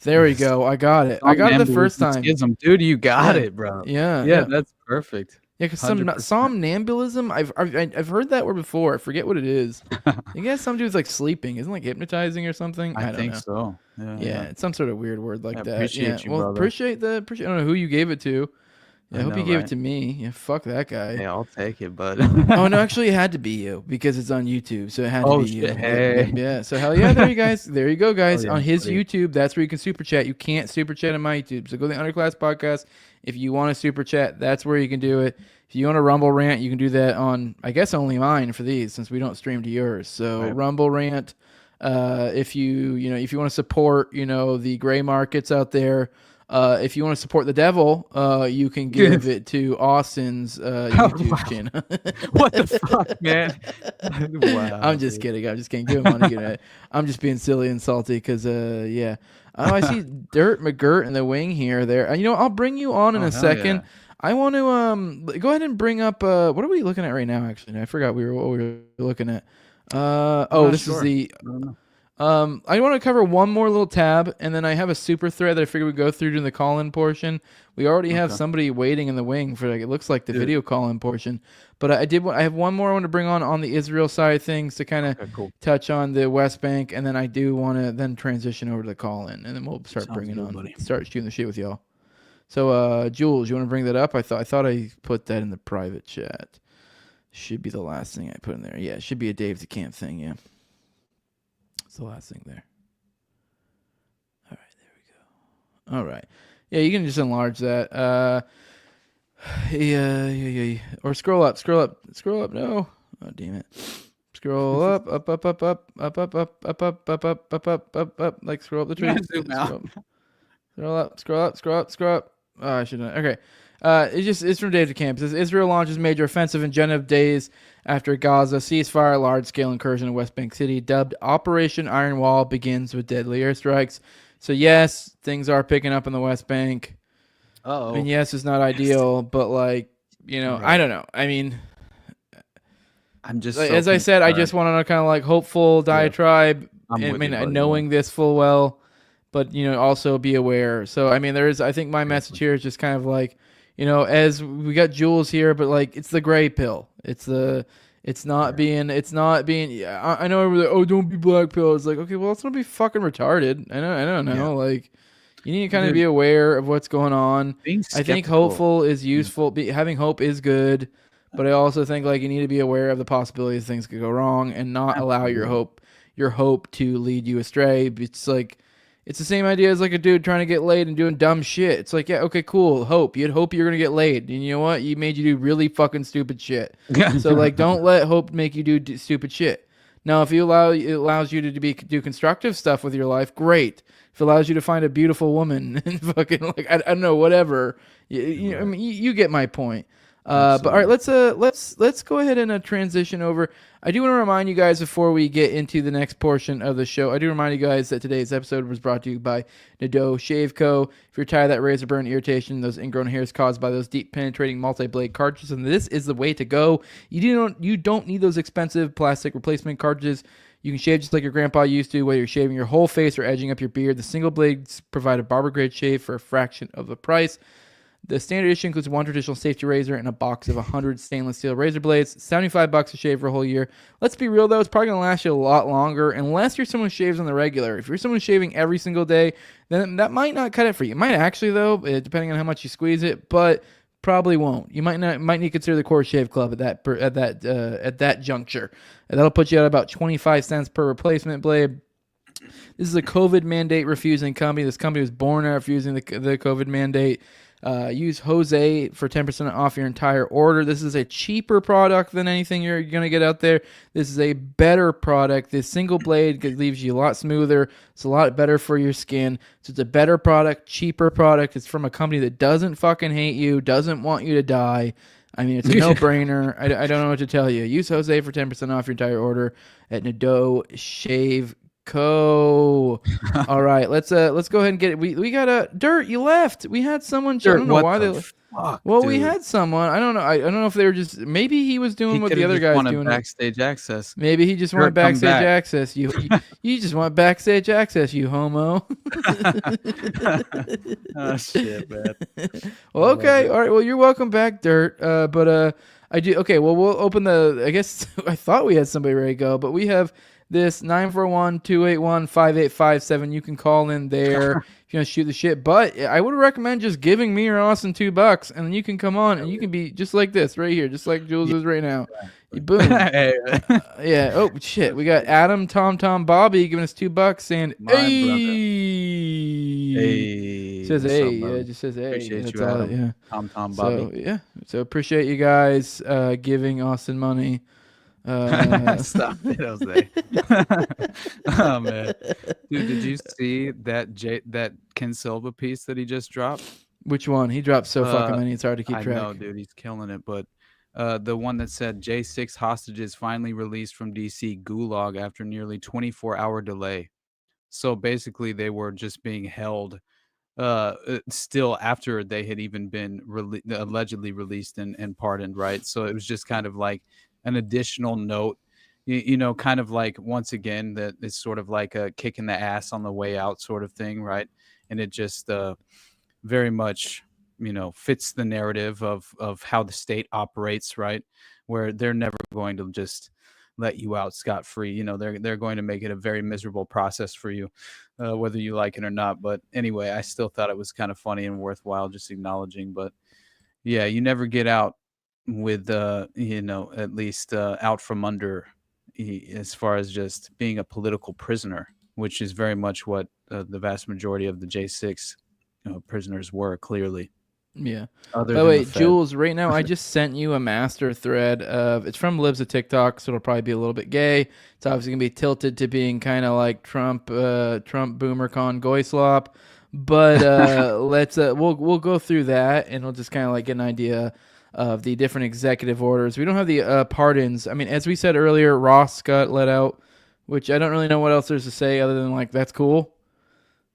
There we go. I got it. I got it the first time. Schism. Dude, you got it, bro. Yeah. That's perfect. Yeah, because somnambulism, I've heard that word before. I forget what it is. I guess something to do with like sleeping. Isn't it like hypnotizing or something? I don't think know. So. Yeah, it's some sort of weird word like that. Appreciate you, brother. Appreciate. I don't know who you gave it to. I hope you gave it to me. Yeah, fuck that guy. Yeah, I'll take it, bud. Oh no, actually, it had to be you because it's on YouTube, so it had to be you. Hey. Yeah. So hell yeah, there you go, guys. On his YouTube, that's where you can super chat. You can't super chat on my YouTube, so go to the Underclass Podcast. If you want to super chat, that's where you can do it. If you want to Rumble Rant, you can do that on, I guess, only mine for these since we don't stream to yours. So Rumble Rant. If you want to support, the gray markets out there. If you want to support the devil, you can give it to Austin's YouTube channel. What the fuck, man? Wow, I'm just kidding. Give him money. I'm just being silly and salty because, yeah. Oh, I see Dirt McGirt in the wing here. There. I'll bring you on in a second. Yeah. I want to go ahead and bring up. What are we looking at right now? Actually, I forgot what we were looking at. This is the. I want to cover one more little tab, and then I have a super thread that I figured we'd go through during the call-in portion. We already have somebody waiting in the wing for it looks like the video call-in portion. But I have one more I want to bring on the Israel side of things to kind of touch on the West Bank, and then I do want to then transition over to the call-in, and then we'll start start shooting the shit with y'all. So, Jules, you want to bring that up? I thought I put that in the private chat. Should be the last thing I put in there. Yeah, it should be a Dave the Camp thing, yeah. It's the last thing there. All right, there we go. All right. Yeah, you can just enlarge that. Yeah. Or scroll up. No. Oh, damn it. Scroll up. Like scroll up the tree. Scroll up. Oh, I shouldn't. Okay. It's from Dave DeCamp. It says Israel launches major offensive in Geneva days after Gaza ceasefire, large-scale incursion in West Bank City, dubbed Operation Iron Wall, begins with deadly airstrikes. So yes, things are picking up in the West Bank. Uh-oh. And yes, it's not ideal, but like, I don't know. I mean, I'm just as I said, I just want to kind of like hopeful diatribe. Knowing this full well, but also be aware. So I mean, I think my message here is just kind of like, as we got Jules here, but like it's the gray pill. It's not being. I know everyone's like, oh, don't be black pill. It's like, okay, well, let's not be fucking retarded. I don't know. Yeah. Like, you need to kind of be aware of what's going on. I think hopeful is useful. Having hope is good, but I also think like you need to be aware of the possibilities things could go wrong and not allow your hope to lead you astray. It's like. It's the same idea as like a dude trying to get laid and doing dumb shit. It's like, yeah, okay, cool. Hope. You'd hope you're going to get laid. And you know what? You made you do really fucking stupid shit. So like, don't let hope make you do stupid shit. Now, if it allows you to do constructive stuff with your life, great. If it allows you to find a beautiful woman and fucking like, I don't know, whatever. I mean, you get my point. But all right, let's go ahead and transition over. I do want to remind you guys before we get into the next portion of the show. I do remind you guys that today's episode was brought to you by Nadeau Shave Co. If you're tired of that razor burn irritation, those ingrown hairs caused by those deep penetrating multi-blade cartridges, and this is the way to go. You don't need those expensive plastic replacement cartridges. You can shave just like your grandpa used to, whether you're shaving your whole face or edging up your beard. The single blades provide a barber grade shave for a fraction of the price. The standard issue includes one traditional safety razor and a box of 100 stainless steel razor blades. $75 to shave for a whole year. Let's be real, though. It's probably going to last you a lot longer unless you're someone who shaves on the regular. If you're someone shaving every single day, then that might not cut it for you. It might actually, though, depending on how much you squeeze it. But probably won't. You might need to consider the Core Shave Club at that juncture. And that'll put you at about 25 cents per replacement blade. This is a COVID mandate refusing company. This company was born out refusing the COVID mandate. Use Jose for 10% off your entire order. This is a cheaper product than anything you're going to get out there. This is a better product. This single blade leaves you a lot smoother. It's a lot better for your skin. So it's a better product, cheaper product. It's from a company that doesn't fucking hate you, doesn't want you to die. I mean, it's a no-brainer. I don't know what to tell you. Use Jose for 10% off your entire order at Nadeau Shave Co. All right, let's go ahead and get it. We got Dirt. You left. We had someone. Dirt, I don't know why they left. Well, dude. We had someone. I don't know. I don't know if they were just. Maybe he was doing what the other guys doing. Backstage access. Maybe he just wanted backstage access. You just want backstage access. You homo. Oh shit, man. Well, okay. All right. Well, you're welcome back, Dirt. But I do. Okay. Well, we'll open the. I guess I thought we had somebody ready to go, but we have. This 941-281-5857. You can call in there if you want to shoot the shit. But I would recommend just giving me or Austin $2, and then you can come on and you can be just like this right here, just like Jules is right now. Boom. Yeah. Oh shit. We got Adam, Tom, Bobby giving us $2 saying, hey. Says hey. Yeah, it just says hey. Appreciate you, Adam. Yeah. Tom, Bobby. So, yeah. So appreciate you guys giving Austin money. Stop it, Jose. Oh man, dude, did you see that Ken Silva piece that he just dropped? Which one? He dropped so fucking many, it's hard to keep track. I know, dude, he's killing it. But the one that said J6 hostages finally released from DC gulag after nearly 24-hour delay. So basically, they were just being held still after they had even been allegedly released and pardoned, right? So it was just kind of like an additional note, you know, kind of like, once again, that it's sort of like a kick in the ass on the way out sort of thing, right? And it just very much, you know, fits the narrative of how the state operates, right? Where they're never going to just let you out scot-free. You know, they're going to make it a very miserable process for you, whether you like it or not. But anyway, I still thought it was kind of funny and worthwhile just acknowledging. But yeah, you never get out with you know, at least out from under, as far as just being a political prisoner, which is very much what the vast majority of the J6 prisoners were, clearly. Yeah. By the way, Jules, right now I just sent you a master thread of, it's from Libs of TikTok, so it'll probably be a little bit gay. It's obviously gonna be tilted to being kind of like Trump boomer con goy slop, but let's we'll go through that and we'll just kind of like get an idea of the different executive orders. We don't have the pardons. I mean, as we said earlier, Ross got let out, which I don't really know what else there's to say other than like, that's cool.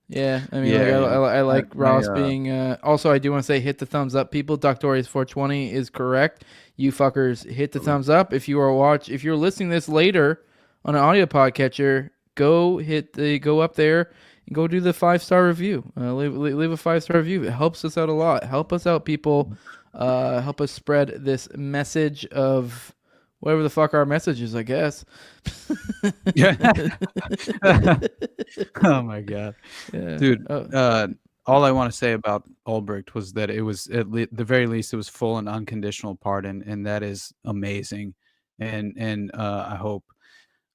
Yeah, I mean, I like Ross being. Also, I do want to say, hit the thumbs up, people. Doctorius 420 is correct. You fuckers, hit the thumbs up. If you're listening to this later on an audio podcatcher, go up there and go do the 5-star review. Leave a 5-star review. It helps us out a lot. Help us out, people. Help us spread this message of whatever the fuck our message is, I guess. Yeah. Oh my god, yeah. Dude. All I want to say about Ulbricht was that it was at the very least it was full and unconditional pardon, and that is amazing. And I hope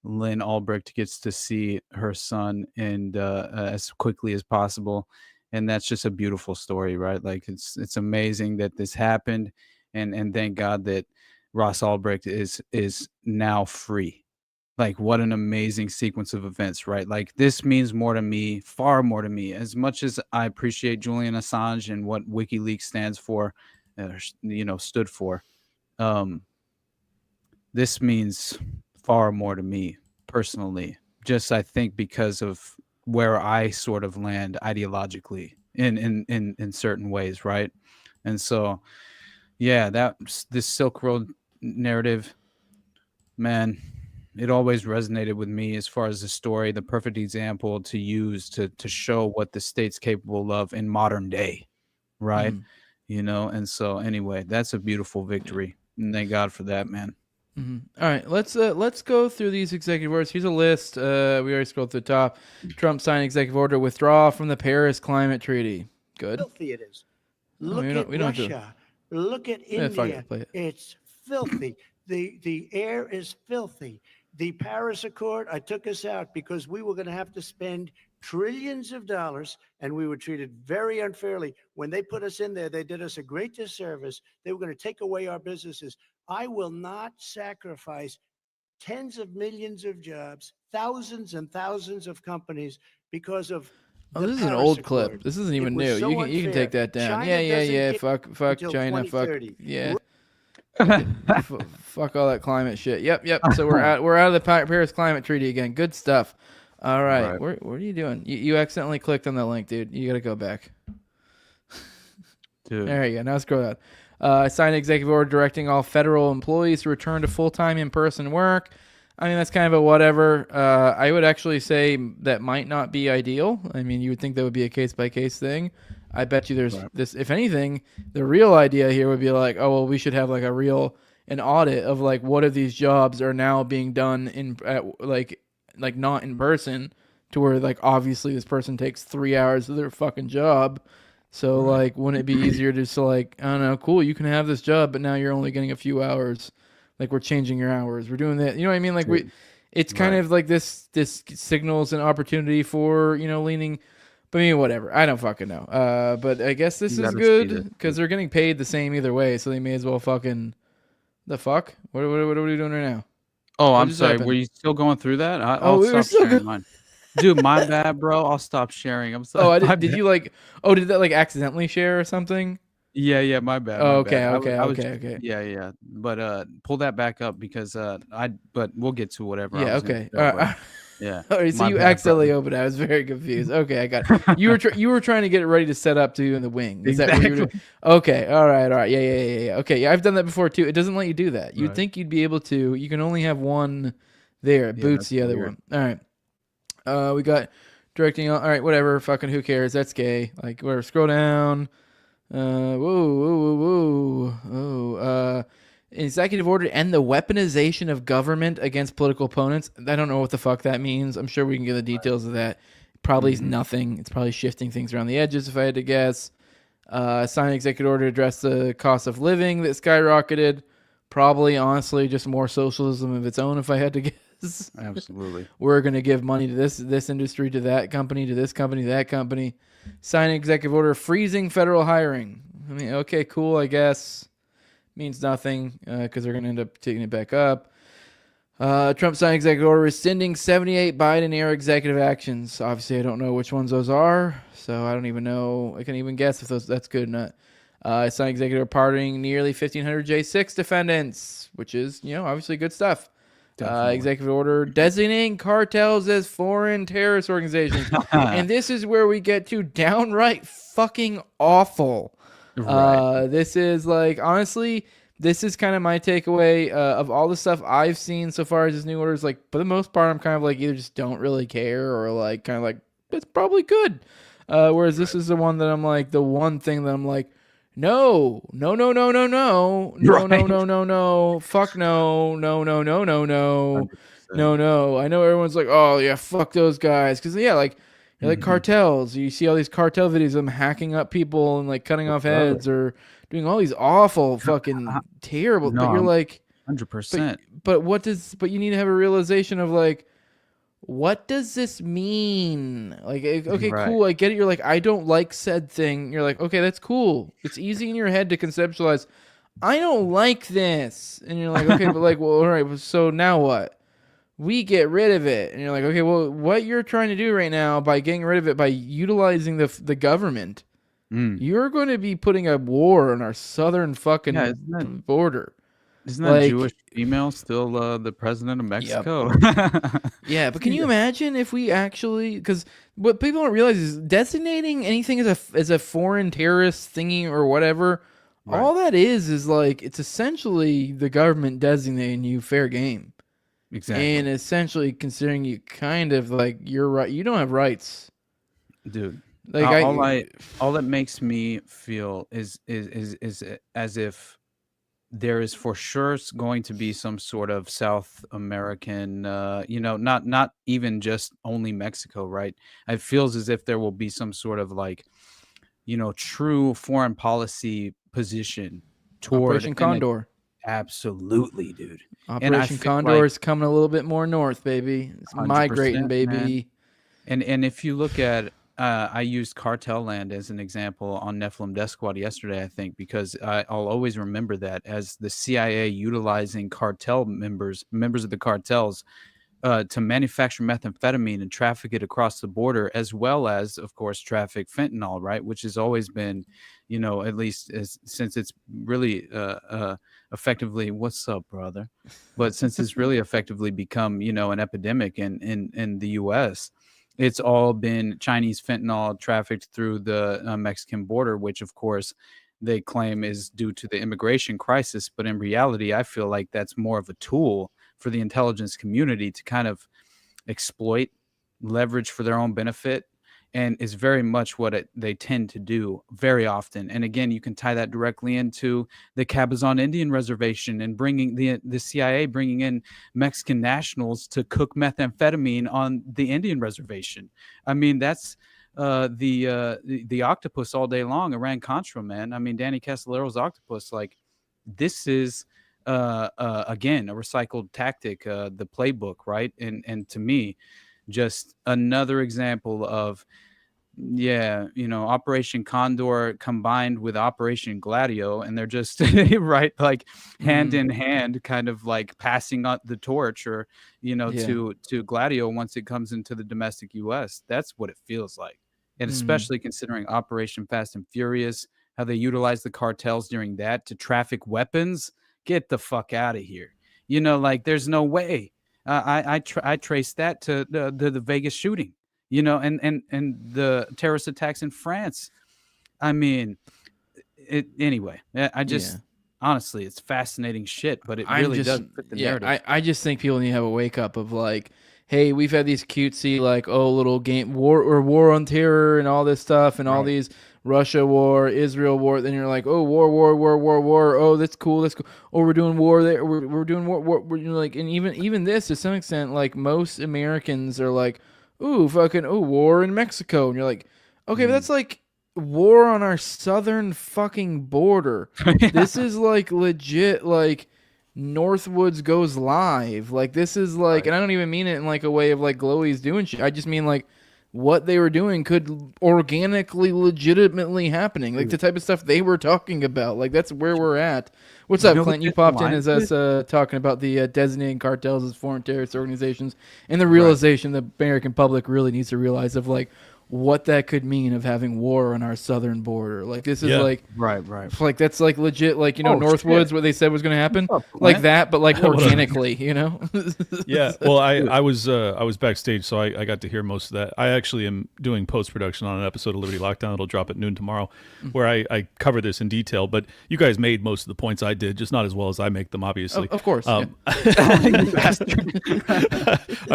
Lynn Ulbricht gets to see her son and as quickly as possible. And that's just a beautiful story, right? Like it's amazing that this happened, and thank God that Ross Ulbricht is now free. Like, what an amazing sequence of events, right? Like, this means more to me, far more to me. As much as I appreciate Julian Assange and what WikiLeaks stands for, stood for, this means far more to me personally. Just, I think, because of where I sort of land ideologically in certain ways, right? And so, yeah, this Silk Road narrative, man, it always resonated with me as far as the story, the perfect example to use to show what the state's capable of in modern day, right? Mm-hmm. You know, and so anyway, that's a beautiful victory, and thank God for that, man. Mm-hmm. All right, let's go through these executive orders. Here's a list. We already scrolled to the top. Trump signed executive order, withdraw from the Paris Climate Treaty. Good. Filthy it is. Look at Russia Look at India. It's filthy. The air is filthy. The Paris Accord, I took us out because we were going to have to spend trillions of dollars, and we were treated very unfairly. When they put us in there, they did us a great disservice. They were going to take away our businesses. I will not sacrifice tens of millions of jobs, thousands and thousands of companies because of this is an old clip. This isn't even new. So you can take that down. China Yeah. Fuck China. Fuck yeah. Fuck all that climate shit. Yep. So we're out of the Paris Climate Treaty again. Good stuff. All right. What are you doing? You accidentally clicked on that link, dude. You got to go back. Dude. There you go. Now scroll down. Signed executive order directing all federal employees to return to full-time in-person work. I mean, that's kind of a whatever. I would actually say that might not be ideal. I mean, you would think that would be a case-by-case thing. I bet you there's this, if anything, the real idea here would be like, oh, well, we should have like an audit of like what of these jobs are now being done like not in person, to where like obviously this person takes 3 hours of their fucking job. So like, wouldn't it be easier to just like, I don't know, cool, you can have this job, but now you're only getting a few hours. Like, we're changing your hours. We're doing that. You know what I mean? Like, it's kind of like this signals an opportunity for, leaning. But I mean, whatever. I don't fucking know. But I guess this is good because they're getting paid the same either way. So they may as well fucking. The fuck? What are we doing right now? Oh, I'm sorry. Were you still going through that? I'll stop sharing mine. Dude, my bad, bro. I'll stop sharing. I'm sorry. Oh, did you like? Oh, did that like accidentally share or something? Yeah, my bad. Oh, my bad. Okay. Yeah. But pull that back up because but we'll get to whatever. Yeah, okay. Yeah. All right, so you accidentally opened it. I was very confused. Okay, I got it. You were trying to get it ready to set up to in the wing. Is that what you were doing? Okay. All right. Yeah. Okay, yeah, I've done that before too. It doesn't let you do that. You'd think you'd be able to. You can only have one there. It boots the other one. All right. We got directing. All right, whatever. Fucking who cares? That's gay. Like, whatever. Scroll down. Executive order and the weaponization of government against political opponents. I don't know what the fuck that means. I'm sure we can get the details of that. Probably is nothing. It's probably shifting things around the edges if I had to guess. Sign executive order to address the cost of living that skyrocketed. Probably, honestly, just more socialism of its own if I had to guess. Absolutely. We're going to give money to this industry, to that company, to this company, to that company. Sign executive order freezing federal hiring. I mean, okay, cool, I guess. Means nothing because they're going to end up taking it back up. Trump signed executive order rescinding 78 Biden-era executive actions. Obviously, I don't know which ones those are, so I don't even know. I can't even guess if that's good or not. Signed executive order pardoning nearly 1,500 J6 defendants, which is, obviously good stuff. Executive order designating cartels as foreign terrorist organizations. And this is where we get to downright fucking awful. This is like, honestly, this is kind of my takeaway of all the stuff I've seen so far as this new order is like, for the most part, I'm kind of like either just don't really care or like kind of like, it's probably good. Whereas this is the one that I'm like, the one thing that I'm like, no, fuck no, no. I know everyone's like, oh yeah, fuck those guys, because yeah, like like cartels. You see all these cartel videos of them hacking up people and like cutting off heads or doing all these awful fucking terrible. But you're like 100%. But you need to have a realization of like, what does this mean? Like, okay, cool, I get it. You're like, I don't like said thing. You're like, okay, that's cool. It's easy in your head to conceptualize. I don't like this. And you're like, okay, but like, well, all right, so now what? We get rid of it. And you're like, okay, well, what you're trying to do right now by getting rid of it, by utilizing the government, you're going to be putting a war on our southern fucking border. Isn't that Jewish female still the president of Mexico? Yep. Yeah, but can you imagine if we actually, because what people don't realize is designating anything as a foreign terrorist thingy or whatever, all that is like, it's essentially the government designating you fair game. Exactly. And essentially considering you kind of like, you're right, you don't have rights. Dude. Like all that makes me feel is as if there is for sure going to be some sort of South American, not even just only Mexico, right? It feels as if there will be some sort of like, true foreign policy position Operation Condor. Absolutely, dude. Operation Condor is coming a little bit more north, baby. It's migrating, baby. Man. And if you look at, I used Cartel Land as an example on Nephilim Death Squad yesterday, I think, because I'll always remember that as the CIA utilizing cartel members of the cartels, to manufacture methamphetamine and traffic it across the border, as well as, of course, traffic fentanyl, right? Which has always been, at least since it's really effectively, what's up, brother? But since it's really effectively become, an epidemic in the U.S., it's all been Chinese fentanyl trafficked through the Mexican border, which, of course, they claim is due to the immigration crisis. But in reality, I feel like that's more of a tool for the intelligence community to kind of exploit, leverage for their own benefit, and is very much what they tend to do very often. And again, you can tie that directly into the Cabazon Indian Reservation and bringing the CIA bringing in Mexican nationals to cook methamphetamine on the Indian Reservation. I mean, that's the octopus all day long, Iran-Contra, man. I mean, Danny Castellero's octopus, like, this is again a recycled tactic, the playbook, right? And to me, just another example of Operation Condor combined with Operation Gladio, and they're just right, like hand in hand, kind of like passing on the torch, or to Gladio once it comes into the domestic US. That's what it feels like. And especially considering Operation Fast and Furious, how they utilize the cartels during that to traffic weapons. Get the fuck out of here. Like, there's no way. I trace that to the Vegas shooting, and the terrorist attacks in France. I mean, anyway, honestly, it's fascinating shit, but it really does fit the narrative. I just think people need to have a wake up of like, hey, we've had these cutesy, like, little game war on terror and all this stuff and all these Russia war, Israel war. Then you're like, oh, war. Oh, that's cool. Oh, we're doing war there. We're doing war. We're like, and even this to some extent, like, most Americans are like, war in Mexico, and you're like, okay, but that's like war on our southern fucking border. This is like legit, like, Northwoods goes live. Like, this is like, and I don't even mean it in like a way of like glowies doing shit. I just mean like what they were doing could organically, legitimately happening. Like the type of stuff they were talking about. Like, that's where we're at. What's up, Clint? You popped in as us talking about the designating cartels as foreign terrorist organizations and the realization the American public really needs to realize of like what that could mean of having war on our southern border. Like, this is like, right. Like, that's like legit, like, Northwoods, what they said was going to happen, like that, but like organically, Yeah. Well, I was backstage, so I got to hear most of that. I actually am doing post-production on an episode of Liberty Lockdown that'll drop at noon tomorrow, where I cover this in detail, but you guys made most of the points I did, just not as well as I make them, obviously. Of course. I'm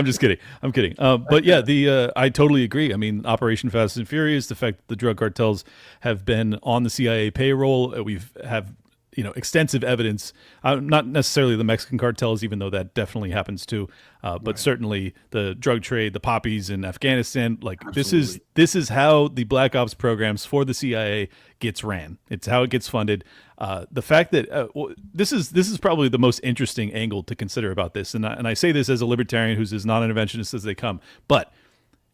just kidding. I'm kidding. But yeah, I totally agree. I mean, Operation Fast and Furious, the fact that the drug cartels have been on the CIA payroll, we have extensive evidence, not necessarily the Mexican cartels, even though that definitely happens too, but certainly the drug trade, the poppies in Afghanistan. Like, absolutely. This is how the Black Ops programs for the CIA gets ran. It's how it gets funded. The fact that this is probably the most interesting angle to consider about this, and I say this as a libertarian who's as non-interventionist as they come, but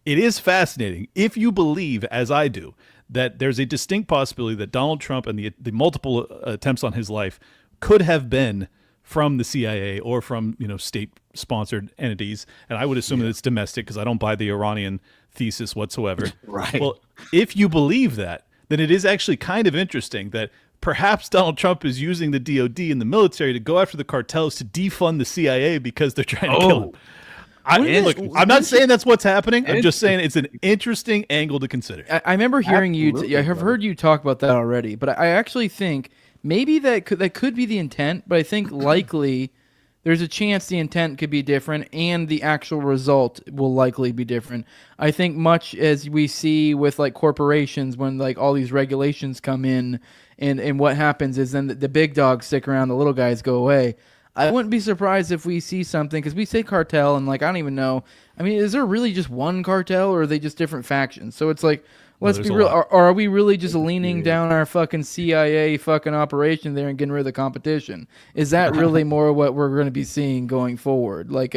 it is fascinating if you believe, as I do, that there's a distinct possibility that Donald Trump and the multiple attempts on his life could have been from the CIA or from state-sponsored entities. And I would assume that it's domestic because I don't buy the Iranian thesis whatsoever. Right. Well, if you believe that, then it is actually kind of interesting that perhaps Donald Trump is using the DOD and the military to go after the cartels to defund the CIA because they're trying to kill him. I'm not saying that's what's happening. I'm just saying it's an interesting angle to consider. I remember hearing I have heard you talk about that already, but I actually think maybe that could be the intent, but I think likely there's a chance the intent could be different and the actual result will likely be different. I think much as we see with like corporations when like all these regulations come in and what happens is then the big dogs stick around, the little guys go away. I wouldn't be surprised if we see something, because we say cartel and like I don't even know. I mean, is there really just one cartel, or are they just different factions? So it's like, let's be real. Or are we really just leaning down our fucking CIA fucking operation there and getting rid of the competition? Is that really more what we're going to be seeing going forward? Like,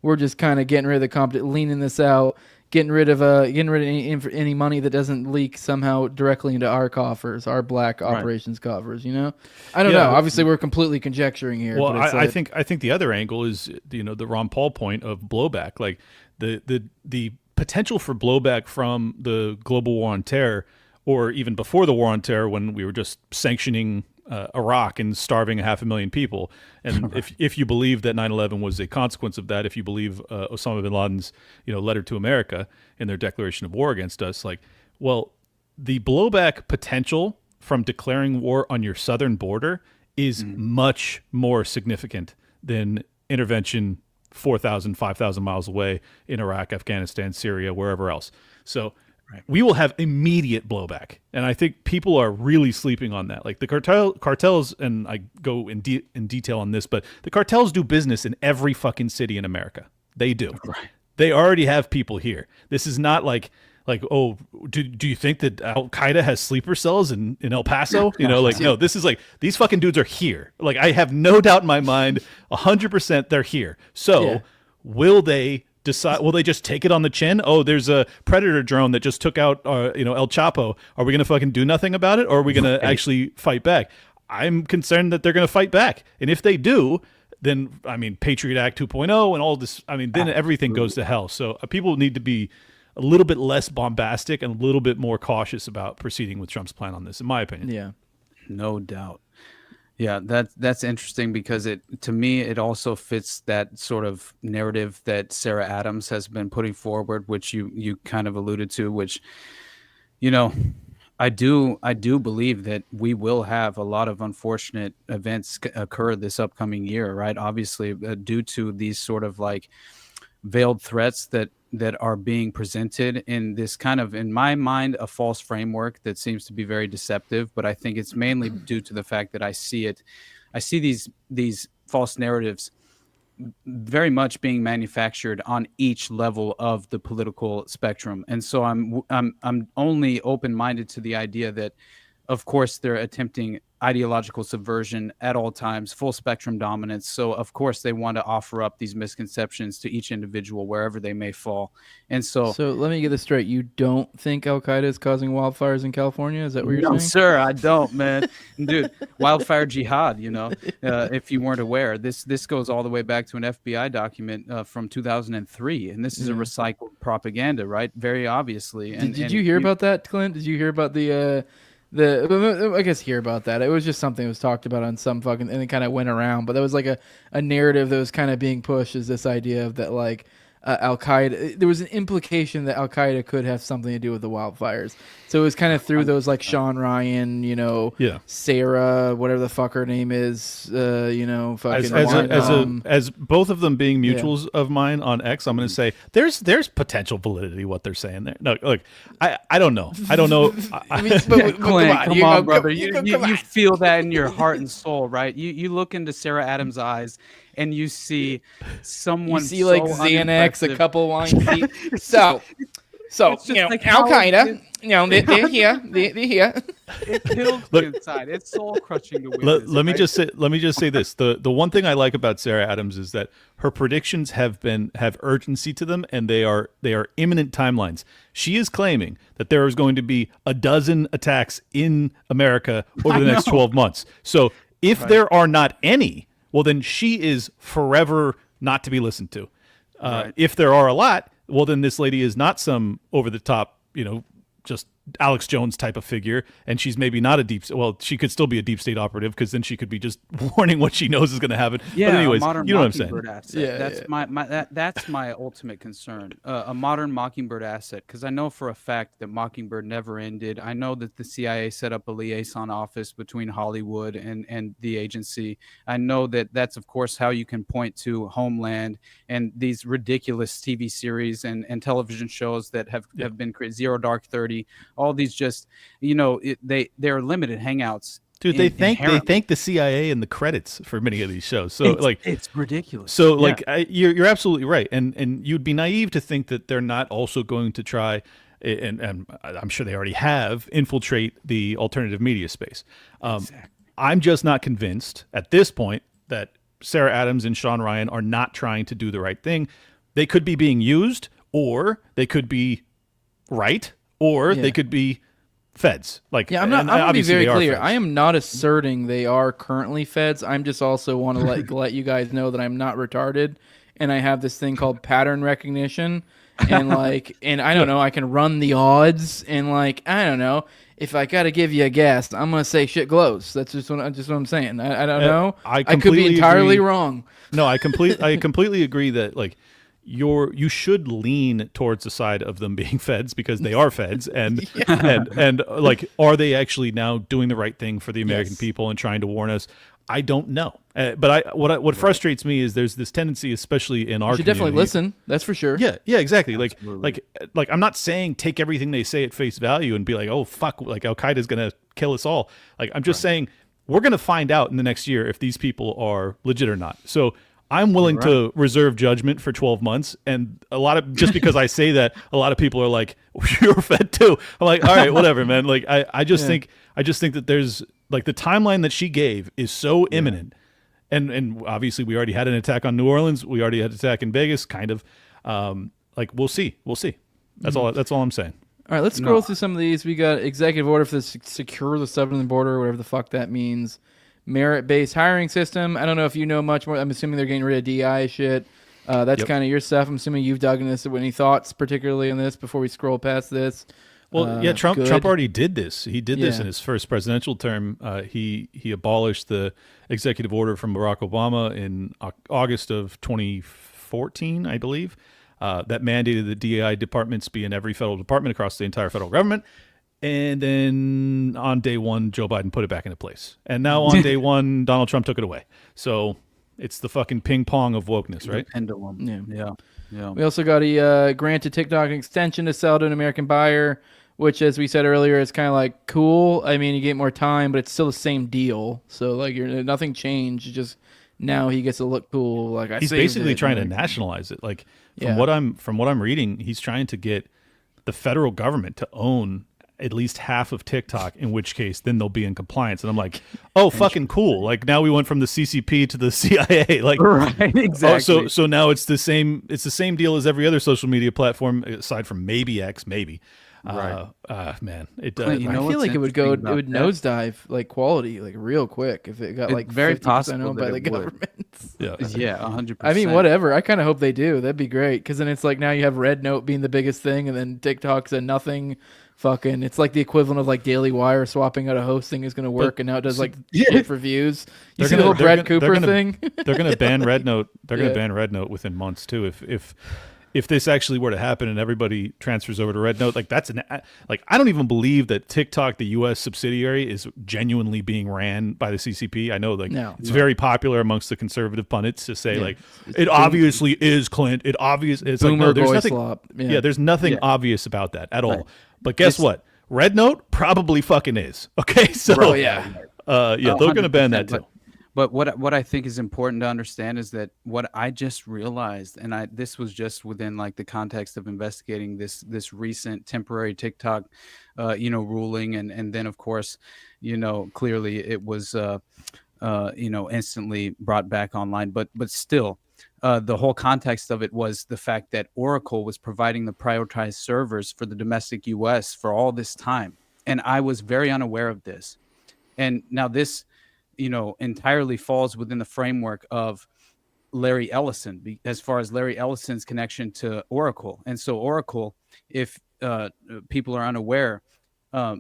we're just kind of getting rid of the competition, leaning this out, getting rid of any money that doesn't leak somehow directly into our coffers, our black operations coffers. You know, I don't know. Obviously, we're completely conjecturing here. Well, but I think the other angle is the Ron Paul point of blowback, like the potential for blowback from the global war on terror, or even before the war on terror when we were just sanctioning Iraq and starving 500,000 people. And if you believe that 9/11 was a consequence of that, if you believe Osama bin Laden's letter to America in their declaration of war against us, like, well, the blowback potential from declaring war on your southern border is much more significant than intervention 4,000, 5,000 miles away in Iraq, Afghanistan, Syria, wherever else. So we will have immediate blowback. And I think people are really sleeping on that. Like the cartels, and I go in detail on this, but the cartels do business in every fucking city in America. They do. Right. They already have people here. This is not like, oh, do you think that Al-Qaeda has sleeper cells in El Paso? No, this is like, these fucking dudes are here. Like, I have no doubt in my mind, 100% they're here. So will they decide, will they just take it on the chin? Oh, there's a Predator drone that just took out, El Chapo. Are we going to fucking do nothing about it? Or are we going to actually fight back? I'm concerned that they're going to fight back. And if they do, then, I mean, Patriot Act 2.0 and all this, I mean, then everything goes to hell. So people need to be a little bit less bombastic and a little bit more cautious about proceeding with Trump's plan on this, in my opinion. Yeah, no doubt. Yeah, that's interesting because to me it also fits that sort of narrative that Sarah Adams has been putting forward, which you kind of alluded to, which I do believe that we will have a lot of unfortunate events occur this upcoming year, right? Obviously, due to these sort of like veiled threats that are being presented in this kind of, in my mind, a false framework that seems to be very deceptive. But I think it's mainly due to the fact that I see these false narratives very much being manufactured on each level of the political spectrum. And so I'm only open-minded to the idea that, of course, they're attempting ideological subversion at all times, full spectrum dominance. So of course they want to offer up these misconceptions to each individual wherever they may fall. And so let me get this straight. You don't think Al-Qaeda is causing wildfires in California? Is that what you're saying? No, sir, I don't, man. Dude, wildfire jihad, if you weren't aware, this goes all the way back to an FBI document from 2003. And this is a recycled propaganda, right? Very obviously. And did you hear about that, Clint? Did you hear about I guess hear about that. It was just something that was talked about on some fucking, and it kind of went around, but that was like a narrative that was kind of being pushed, as this idea of that, like, Al-Qaeda, there was an implication that Al-Qaeda could have something to do with the wildfires. So it was kind of through those, like, Sean Ryan, Sarah, whatever the fuck her name is, fucking as both of them being mutuals of mine on X, I'm going to say there's potential validity what they're saying there. No, look, I don't know. I don't know. Clint, come on, brother. You feel that in your heart and soul, right? You look into Sarah Adams' eyes and you see someone. You see like Xanax, a couple wine feet. So like Al-Qaeda, they're here. They're here. It kills you inside. It's soul crushing to witness. Let me just say this. The one thing I like about Sarah Adams is that her predictions have urgency to them, and they are imminent timelines. She is claiming that there is going to be 12 attacks in America over the next 12 months. So if there are not any, well, then she is forever not to be listened to. If there are a lot, well, then this lady is not some over-the-top, just Alex Jones type of figure, and she's maybe not a deep. Well, she could still be a deep state operative because then she could be just warning what she knows is going to happen. Yeah, but anyways, you know what I'm saying. Asset. That's my ultimate concern. A modern Mockingbird asset, because I know for a fact that Mockingbird never ended. I know that the CIA set up a liaison office between Hollywood and the agency. I know that that's of course how you can point to Homeland and these ridiculous TV series and television shows that have been created. Zero Dark 30. All these just, they're limited hangouts Dude, they thank the CIA in the credits for many of these shows. So it's ridiculous. So you're absolutely right, and you'd be naive to think that they're not also going to try, and I'm sure they already have, infiltrate the alternative media space. Exactly. I'm just not convinced at this point that Sarah Adams and Sean Ryan are not trying to do the right thing. They could be being used, or they could be right, or they could be feds. I'm gonna be very clear. I am not asserting they are currently feds. I'm just also want to let you guys know that I'm not retarded, and I have this thing called pattern recognition, and and I don't know, I can run the odds, and I don't know, if I got to give you a guess, I'm gonna say shit glows. That's just what I'm saying. I don't know. I could be entirely wrong. No, I completely agree that you should lean towards the side of them being feds, because they are feds, and and are they actually now doing the right thing for the American people and trying to warn us? I don't know, but what frustrates me is there's this tendency, especially in our community. Definitely listen. That's for sure. Yeah, exactly. Like I'm not saying take everything they say at face value and be like, oh fuck, Al Qaeda's gonna kill us all. I'm just saying we're gonna find out in the next year if these people are legit or not. So I'm willing to reserve judgment for 12 months. And just because I say that, a lot of people are like, you're fed too. I'm like, all right, whatever, man. I just think that there's the timeline that she gave is so imminent. And obviously we already had an attack on New Orleans. We already had an attack in Vegas, kind of. We'll see. That's all I'm saying. All right, let's scroll through some of these. We got executive order for the secure the southern border, whatever the fuck that means. Merit-based hiring system. I don't know if you know much more. I'm assuming they're getting rid of DI shit. That's kind of your stuff. I'm assuming you've dug into this. Any thoughts particularly on this before we scroll past this? Well, Trump already did this. He did this in his first presidential term. He abolished the executive order from Barack Obama in August of 2014, I believe, that mandated the DI departments be in every federal department across the entire federal government. And then on day one, Joe Biden put it back into place. And now on day one, Donald Trump took it away. So it's the fucking ping pong of wokeness, right? Pendulum. Yeah. We also got a granted TikTok extension to sell to an American buyer, which, as we said earlier, is kind of cool. I mean, you get more time, but it's still the same deal. So nothing changed. Just now he gets to look cool. He's basically trying to nationalize it. From what I'm reading, he's trying to get the federal government to own at least half of TikTok, in which case then they'll be in compliance. And I'm like, oh, fucking cool. Now we went from the CCP to the CIA. Right, exactly. So now it's the same deal as every other social media platform, aside from maybe X, maybe. Right. Man, I feel like it would nosedive quality real quick if it got very 50% owned by the government. Yeah, 100%. I mean, whatever. I kind of hope they do. That'd be great, because then it's now you have Red Note being the biggest thing, and then TikTok's a nothing. Fucking, it's the equivalent of Daily Wire swapping out a hosting is going to work, and now it does shit for views. You see the whole Brett Cooper thing? They're going to ban Red Note. They're going to ban Red Note within months too. If this actually were to happen and everybody transfers over to Red Note, that's I don't even believe that TikTok, the U.S. subsidiary, is genuinely being ran by the CCP. I know it's very popular amongst the conservative pundits to say it obviously is Clint. It's there's nothing. There's nothing obvious about that at all. But guess what? Red Note probably fucking is. Okay, so they're going to ban that too. But what I think is important to understand is that what I just realized, and this was just within the context of investigating this recent temporary TikTok, ruling, and then of course, clearly it was, instantly brought back online. But still, the whole context of it was the fact that Oracle was providing the prioritized servers for the domestic U.S. for all this time, and I was very unaware of this. And now this, entirely falls within the framework of Larry Ellison, as far as Larry Ellison's connection to Oracle. And so Oracle, if people are unaware,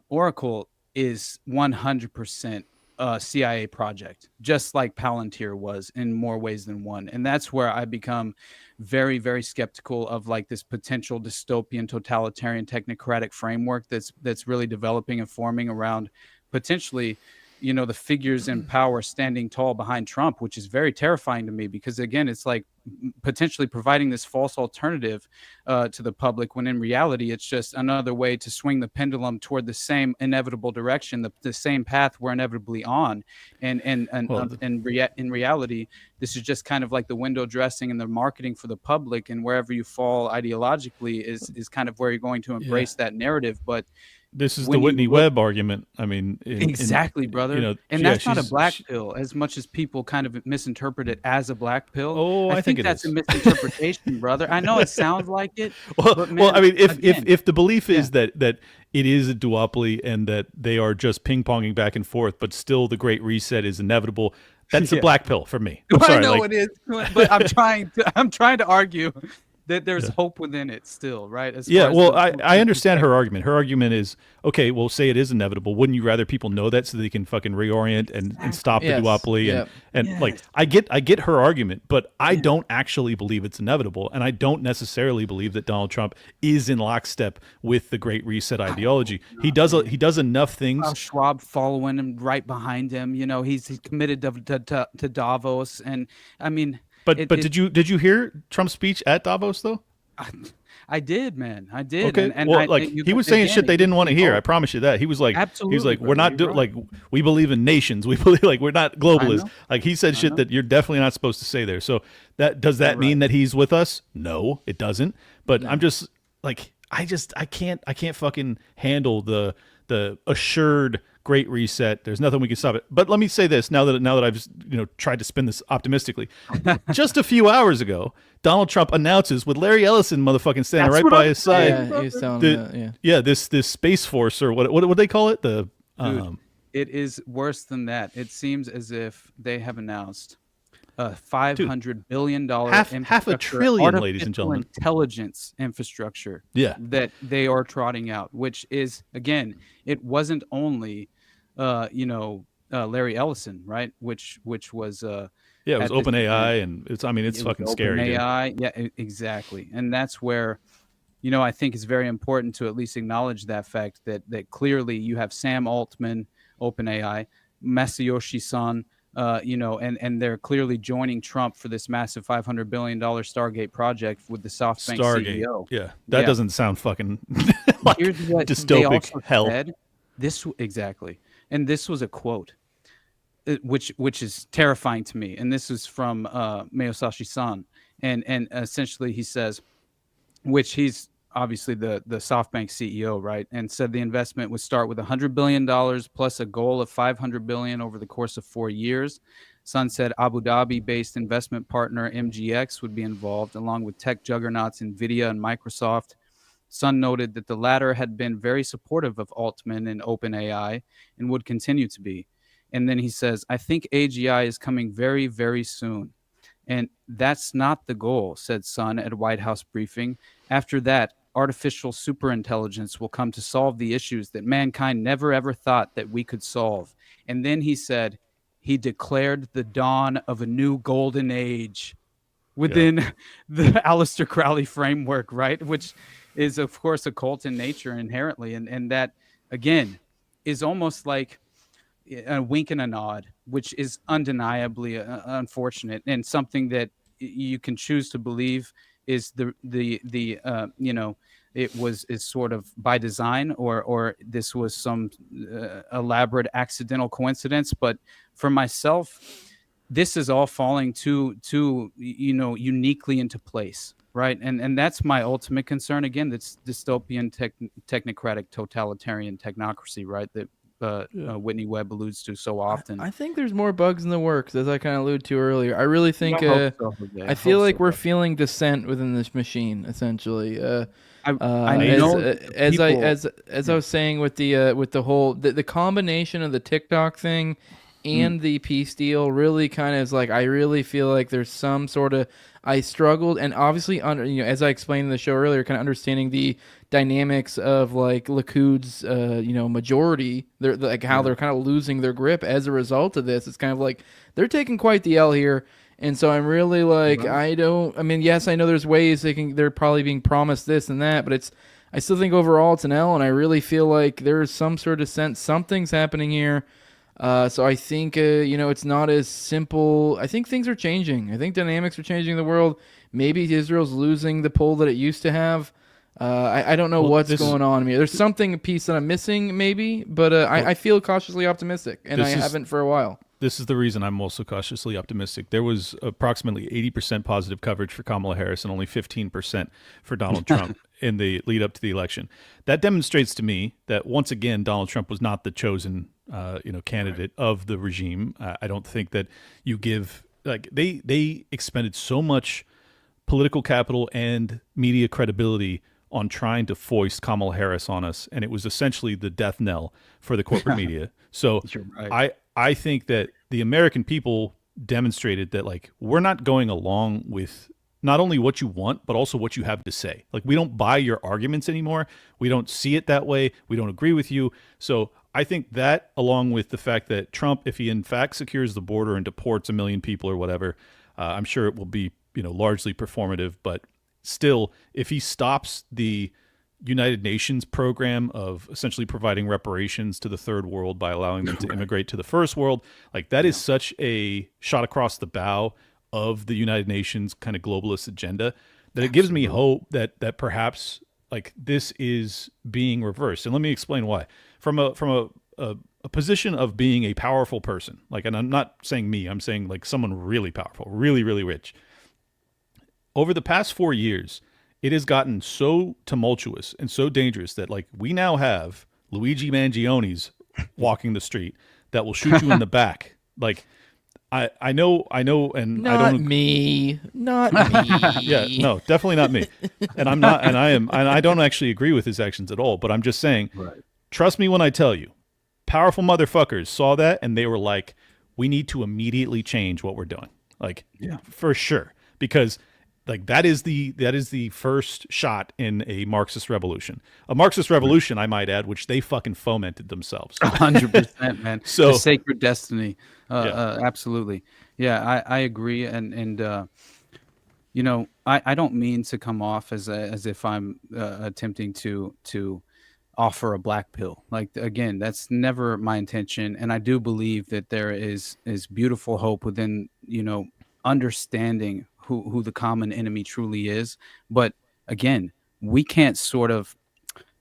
Oracle is 100% a CIA project, just like Palantir was in more ways than one. And that's where I become very, very skeptical of this potential dystopian, totalitarian, technocratic framework that's really developing and forming around potentially the figures in power standing tall behind Trump, which is very terrifying to me, because again, it's like potentially providing this false alternative to the public, when in reality it's just another way to swing the pendulum toward the same inevitable direction, the same path we're inevitably on. In reality, this is just kind of like the window dressing and the marketing for the public, and wherever you fall ideologically is kind of where you're going to embrace that narrative. But this is the Whitney Webb argument. I mean, exactly, brother. And that's not a black pill, as much as people kind of misinterpret it as a black pill. Oh, I think that's a misinterpretation, brother. I know it sounds like it. But man, I mean, if the belief is that it is a duopoly and that they are just ping-ponging back and forth, but still the Great Reset is inevitable, that's a black pill for me. I'm sorry, I know it is, but I'm trying to argue that there's hope within it still, right? I understand her argument. Her argument is, okay, well, say it is inevitable. Wouldn't you rather people know that so they can fucking reorient and stop the duopoly? Like, I get her argument, but I don't actually believe it's inevitable, and I don't necessarily believe that Donald Trump is in lockstep with the Great Reset ideology. He does enough things. Schwab following him right behind him. He's committed to Davos, and I mean. But did you hear Trump's speech at Davos though? I did, man. I did. Okay. He was saying shit they didn't want to hear. I promise you that. He was like, absolutely, we're not we believe in nations. We believe we're not globalists. Like he said shit that you're definitely not supposed to say there. So does that mean that he's with us? No, it doesn't. But I'm just like, I can't fucking handle the assured Great Reset. There's nothing we can stop it. But let me say this now that I've tried to spin this optimistically. Just a few hours ago, Donald Trump announces with Larry Ellison motherfucking standing right by his side. Yeah, he was telling that, this Space Force, or what they call it? Dude, it is worse than that. It seems as if they have announced $500 billion half a trillion, ladies and gentlemen, intelligence infrastructure that they are trotting out, which is, again, it wasn't only Larry Ellison, right, which was it was OpenAI, and it's fucking scary. AI, exactly. And that's where I think it's very important to at least acknowledge that fact that clearly you have Sam Altman, OpenAI, Masayoshi Son, and they're clearly joining Trump for this massive $500 billion Stargate project with the SoftBank CEO. Yeah, that doesn't sound fucking like dystopic hell. Said, exactly, and this was a quote, which is terrifying to me. And this is from Masayoshi-san, and essentially he says, which he's obviously the SoftBank CEO, right? And said the investment would start with $100 billion plus a goal of $500 billion over the course of 4 years. Sun said Abu Dhabi-based investment partner MGX would be involved, along with tech juggernauts NVIDIA and Microsoft. Sun noted that the latter had been very supportive of Altman and OpenAI and would continue to be. And then he says, I think AGI is coming very, very soon. And that's not the goal, said Sun at a White House briefing. After that, artificial superintelligence will come to solve the issues that mankind never ever thought that we could solve. And then he said he declared the dawn of a new golden age within the Aleister Crowley framework, right? Which is, of course, occult in nature inherently. And that, again, is almost like a wink and a nod, which is undeniably unfortunate, and something that you can choose to believe is is sort of by design, or this was some elaborate accidental coincidence. But for myself, this is all falling too uniquely into place, right? And that's my ultimate concern. Again, that's dystopian technocratic totalitarian technocracy, right? That Whitney Webb alludes to so often. I think there's more bugs in the works, as I kind of alluded to earlier. I really think I feel like we're feeling dissent within this machine, essentially. As I was saying with the whole the combination of the TikTok thing and the peace deal really kind of is like, I really feel like there's some sort of, I struggled, and obviously as I explained in the show earlier, kind of understanding the dynamics of like Likud's majority, they're like how they're kind of losing their grip as a result of this. It's kind of like they're taking quite the L here. And so I'm really like, yes, I know there's ways they're probably being promised this and that, but I still think overall it's an L, and I really feel like there's some sort of sense something's happening here. So I think, it's not as simple. I think things are changing. I think dynamics are changing in the world. Maybe Israel's losing the pull that it used to have. I don't know what's going on here. There's a piece that I'm missing, maybe, but I feel cautiously optimistic, and I haven't for a while. This is the reason I'm also cautiously optimistic. There was approximately 80% positive coverage for Kamala Harris and only 15% for Donald Trump in the lead up to the election. That demonstrates to me that, once again, Donald Trump was not the chosen candidate of the regime. I don't think that you give, they expended so much political capital and media credibility on trying to foist Kamala Harris on us, and it was essentially the death knell for the corporate media. So right. I think that the American people demonstrated that, we're not going along with not only what you want, but also what you have to say. We don't buy your arguments anymore. We don't see it that way. We don't agree with you. So I think that, along with the fact that Trump, if he in fact secures the border and deports 1 million people or whatever, I'm sure it will be, largely performative, but still, if he stops the United Nations program of essentially providing reparations to the third world by allowing them to immigrate to the first world, that is such a shot across the bow of the United Nations kind of globalist agenda that it gives me hope that perhaps this is being reversed. And let me explain why. From a position of being a powerful person, and I'm not saying me, I'm saying someone really powerful, really, really rich. Over the past 4 years, it has gotten so tumultuous and so dangerous that we now have Luigi Mangionis walking the street that will shoot you in the back. I know, and not I don't. Not me. Yeah, no, definitely not me. And I'm not, and I don't actually agree with his actions at all. But I'm just saying, trust me when I tell you, powerful motherfuckers saw that and they were like, we need to immediately change what we're doing. For sure, because. That is the first shot in a Marxist revolution. A Marxist revolution, I might add, which they fucking fomented themselves. 100%, man. So the sacred destiny. Absolutely. Yeah, I agree. And I don't mean to come off as if I'm attempting to offer a black pill. Again, that's never my intention. And I do believe that there is beautiful hope within, understanding who the common enemy truly is. But again, we can't sort of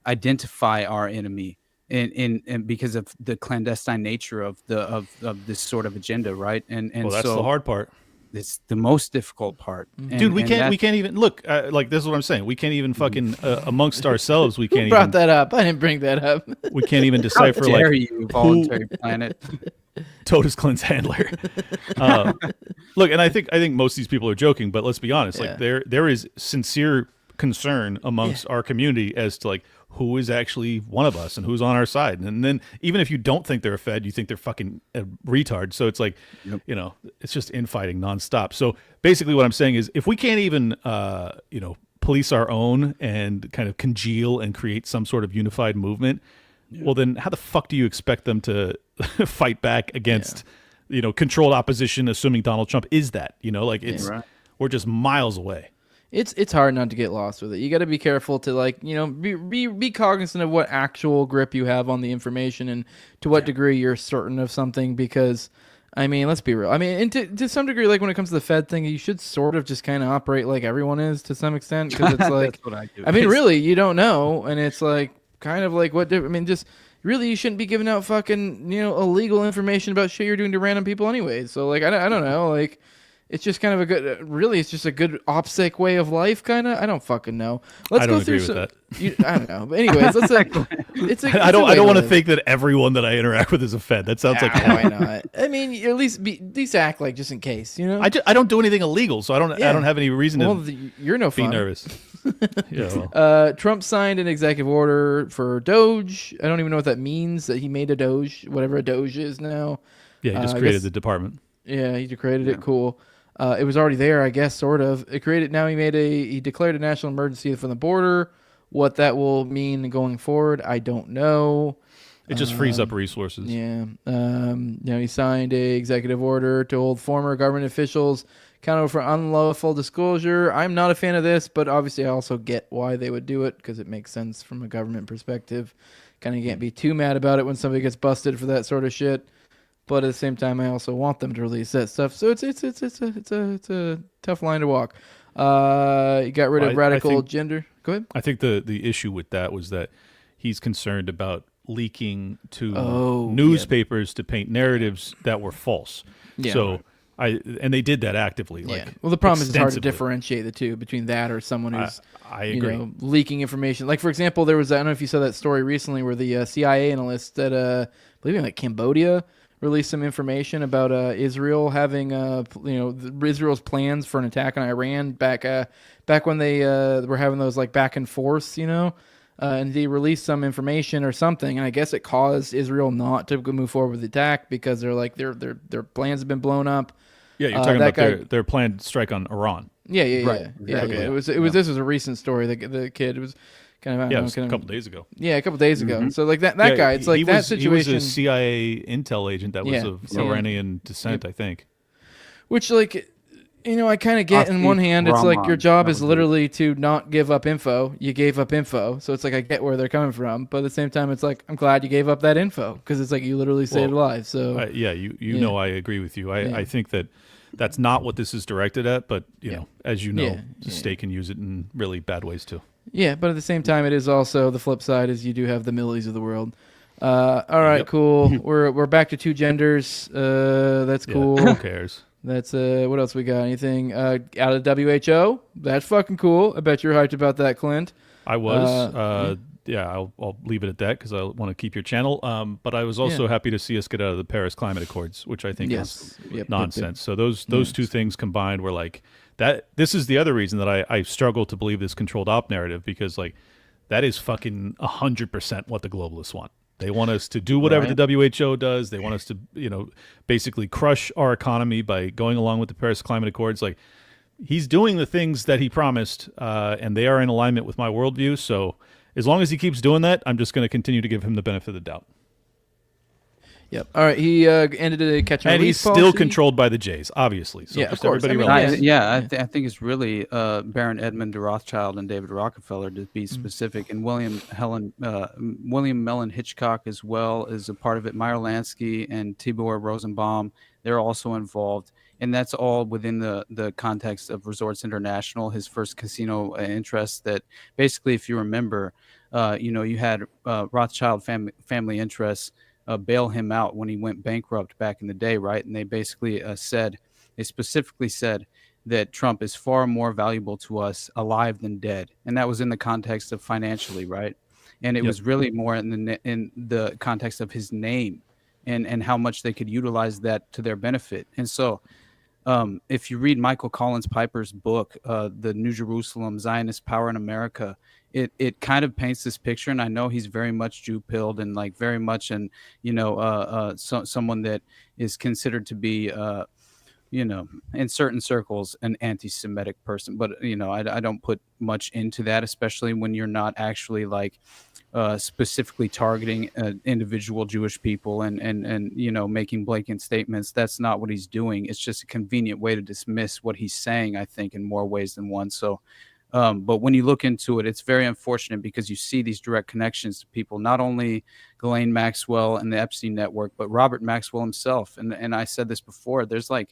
identify our enemy in because of the clandestine nature of this sort of agenda, right? And that's so the hard part. It's the most difficult part. Dude, we can't even look this is what I'm saying. We can't even fucking amongst ourselves. We can't Who brought that up? I didn't bring that up. We can't even decipher How dare you, voluntary planet. Toad is Clint's handler. Look, and I think most of these people are joking, but let's be honest. There is sincere concern amongst our community as to who is actually one of us and who's on our side. And then even if you don't think they're a Fed, you think they're fucking a retard. So it's it's just infighting nonstop. So basically what I'm saying is, if we can't even, police our own and kind of congeal and create some sort of unified movement, well, then how the fuck do you expect them to fight back against, controlled opposition, assuming Donald Trump is that, we're just miles away. It's hard not to get lost with it. You got to be careful to be cognizant of what actual grip you have on the information and to what degree you're certain of something, because let's be real. And to some degree, when it comes to the Fed thing, you should sort of just kind of operate like everyone is to some extent, because it's that's what I do. Really, you don't know, and it's just really, you shouldn't be giving out fucking illegal information about shit you're doing to random people anyway. So I don't know, it's just kind of a good, really, it's just a good OPSEC way of life, kind of. I don't fucking know. Let's go through some. I don't know. But anyways, I don't want to think that everyone that I interact with is a Fed. That sounds like why not? At least act like, just in case, I don't do anything illegal, so I don't have any reason to you're no be fun. nervous. Trump signed an executive order for Doge. I don't even know what that means, that he made a Doge, whatever a Doge is now. Yeah, he just created the department. Yeah, he created it. Cool. It was already there, I guess, sort of. He declared a national emergency from the border. What that will mean going forward, I don't know. It just frees up resources. Yeah. He signed a executive order to hold former government officials accountable for unlawful disclosure. I'm not a fan of this, but obviously I also get why they would do it, because it makes sense from a government perspective. Kind of can't be too mad about it when somebody gets busted for that sort of shit. but at the same time, I also want them to release that stuff. So it's a tough line to walk. You got rid of radical gender. Go ahead. I think the issue with that was that he's concerned about leaking to newspapers to paint narratives that were false. Yeah. So and they did that actively. Yeah. Like, well, the problem is it's hard to differentiate the two between that or someone who's I agree. Leaking information. Like, for example, there was, I don't know if you saw that story recently where the CIA analyst at I believe in Cambodia released some information about Israel having Israel's plans for an attack on Iran back when they were having those back and forths, and they released some information or something, and I guess it caused Israel not to move forward with the attack because they're their plans have been blown up. Yeah, you're talking about their planned strike on Iran. Yeah. Okay. It was this was a recent story. The kid, it was kind of it was a couple days ago. Yeah, a couple days ago. Mm-hmm. So that guy, it's that situation. He was a CIA intel agent that was of Iranian descent, I think. Which I kind of get in one hand, it's your job is literally to not give up info. You gave up info. So it's I get where they're coming from. But at the same time, it's I'm glad you gave up that info because it's you literally saved lives. So know, I agree with you. I think that's not what this is directed at. But, as you know, the state can use it in really bad ways too. Yeah, but at the same time, it is also the flip side is you do have the Millies of the world. All right, cool. We're back to two genders. That's cool. Who cares? That's what else we got? Anything out of WHO? That's fucking cool. I bet you're hyped about that, Clint. I was. I'll leave it at that because I want to keep your channel. But I was also happy to see us get out of the Paris Climate Accords, which I think is nonsense. So those two things combined were that. This is the other reason that I struggle to believe this controlled op narrative because that is fucking 100% what the globalists want. They want us to do whatever the WHO does. They want us to, basically crush our economy by going along with the Paris Climate Accords. He's doing the things that he promised, and they are in alignment with my worldview. So as long as he keeps doing that, I'm just going to continue to give him the benefit of the doubt. Yep. All right. He ended a catch and release policy. And he's still controlled by the Jays, obviously. So of course. I think it's really Baron Edmund de Rothschild and David Rockefeller, to be specific, and William Mellon Hitchcock as well is a part of it. Meyer Lansky and Tibor Rosenbaum, they're also involved. And that's all within the context of Resorts International, his first casino interest that basically, if you remember, you had Rothschild family interests bail him out when he went bankrupt back in the day, right? And they basically specifically said that Trump is far more valuable to us alive than dead. And that was in the context of financially, right? And it was really more in the context of his name and how much they could utilize that to their benefit. And so if you read Michael Collins Piper's book, The New Jerusalem, Zionist Power in America, it kind of paints this picture, and I know he's very much Jew-pilled and very much someone that is considered to be in certain circles an anti-Semitic person, but I don't put much into that, especially when you're not actually specifically targeting individual Jewish people and making blatant statements. That's not what he's doing. It's just a convenient way to dismiss what he's saying, I think, in more ways than one. So but when you look into it, it's very unfortunate because you see these direct connections to people, not only Ghislaine Maxwell and the Epstein network, but Robert Maxwell himself. And I said this before, there's a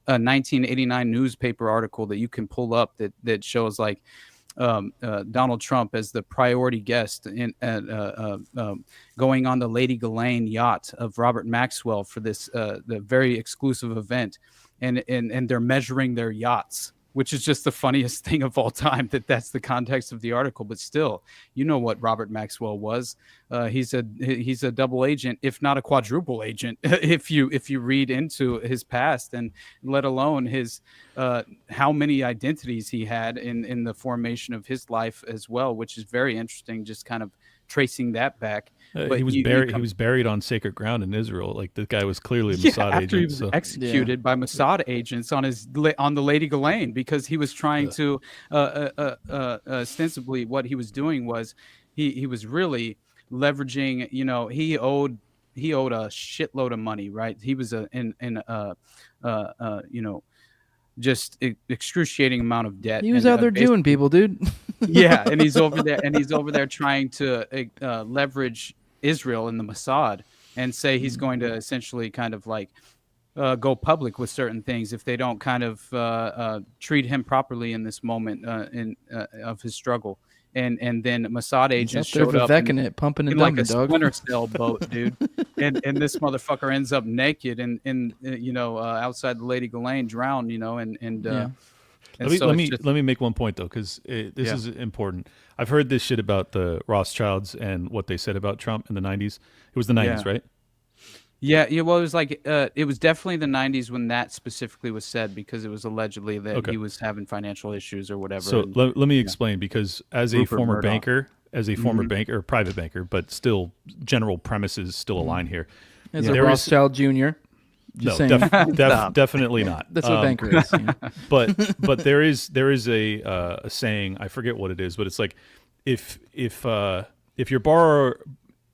1989 newspaper article that you can pull up that shows Donald Trump as the priority guest in going on the Lady Ghislaine yacht of Robert Maxwell for this the very exclusive event, and they're measuring their yachts, which is just the funniest thing of all time. That's the context of the article, but still, what Robert Maxwell was. He's a double agent, if not a quadruple agent, if you read into his past, and let alone his how many identities he had in the formation of his life as well, which is very interesting. Just kind of tracing that back. But he was buried on sacred ground in Israel. The guy was clearly a Mossad agent. He was executed by Mossad agents on the Lady Ghislaine because he was trying to ostensibly what he was doing was he was really leveraging. He owed a shitload of money, right? He was just excruciating amount of debt. He was out there doing people, dude. Yeah, and he's over there trying to leverage Israel and the Mossad and say he's going to essentially kind of like go public with certain things if they don't kind of treat him properly in this moment of his struggle. And then Mossad agents showed up pumping and in like dumping, a dog. splinter cell boat, dude. and this motherfucker ends up naked and outside the Lady Ghislaine, drowned, Let me make one point though, because this is important. I've heard this shit about the Rothschilds and what they said about Trump in the 90s. It was the 90s, right? Yeah. Well, it was like it was definitely the 90s when that specifically was said, because it was allegedly that he was having financial issues or whatever. So let me explain, because as a former banker, banker, private banker, but still general premises still align here. As a Rothschild Jr. Definitely not. That's what a banker is. But there is a saying, I forget what it is, but it's like if your borrower,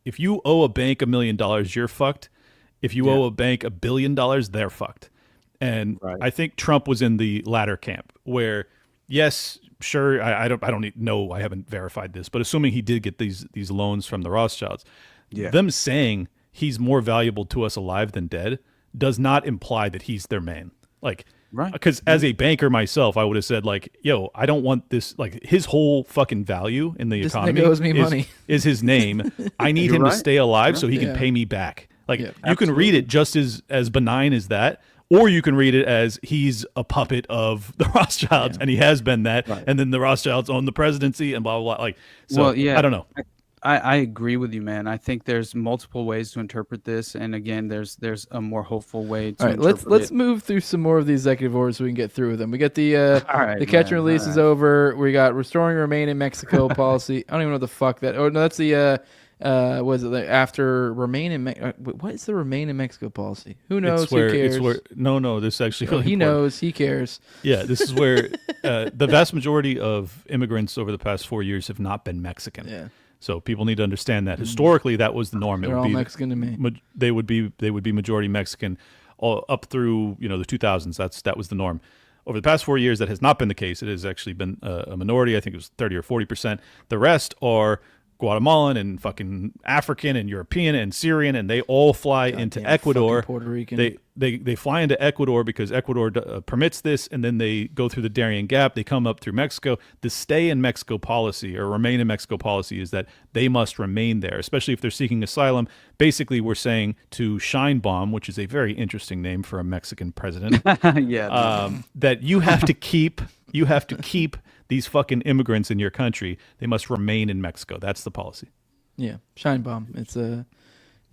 if you owe a bank $1 million, you're fucked. If you owe a bank $1 billion, they're fucked. And I think Trump was in the latter camp, where yes, sure, I don't know, I haven't verified this, but assuming he did get these loans from the Rothschilds, them saying he's more valuable to us alive than dead does not imply that he's their man. Like, because as a banker myself, I would have said like, yo, I don't want this, like his whole fucking value in the economy owes me money. is his name. I need him to stay alive so he can pay me back. Like you can read it just as benign as that, or you can read it as he's a puppet of the Rothschilds and he has been that, and then the Rothschilds own the presidency and blah blah blah. Like, so I don't know. I agree with you, man. I think there's multiple ways to interpret this, and again, there's a more hopeful way to interpret it. Let's move through some more of these executive orders so we can get through with them. We got the catch and release is over. We got restoring remain in Mexico policy. I don't even know what the fuck that. Oh no, that's the was it after remain in what is the remain in Mexico policy? Who knows? Who cares? No, this is actually really he important. knows. He cares. Yeah, this is where the vast majority of immigrants over the past 4 years have not been Mexican. Yeah. So people need to understand that historically that was the norm. They're all Mexican to me. They would be majority Mexican up through the 2000s. That was the norm. Over the past 4 years, that has not been the case. It has actually been a minority. I think it was 30 or 40%. The rest are Guatemalan and fucking African and European and Syrian, and they all fly into Ecuador. Puerto Rican. They fly into Ecuador because Ecuador permits this, and then they go through the Darien Gap. They come up through Mexico. The stay in Mexico policy or remain in Mexico policy is that they must remain there, especially if they're seeking asylum. Basically, we're saying to Shine Bomb, which is a very interesting name for a Mexican president, that you have to keep these fucking immigrants in your country. They must remain in Mexico. That's the policy. Yeah, Shine Bomb. It's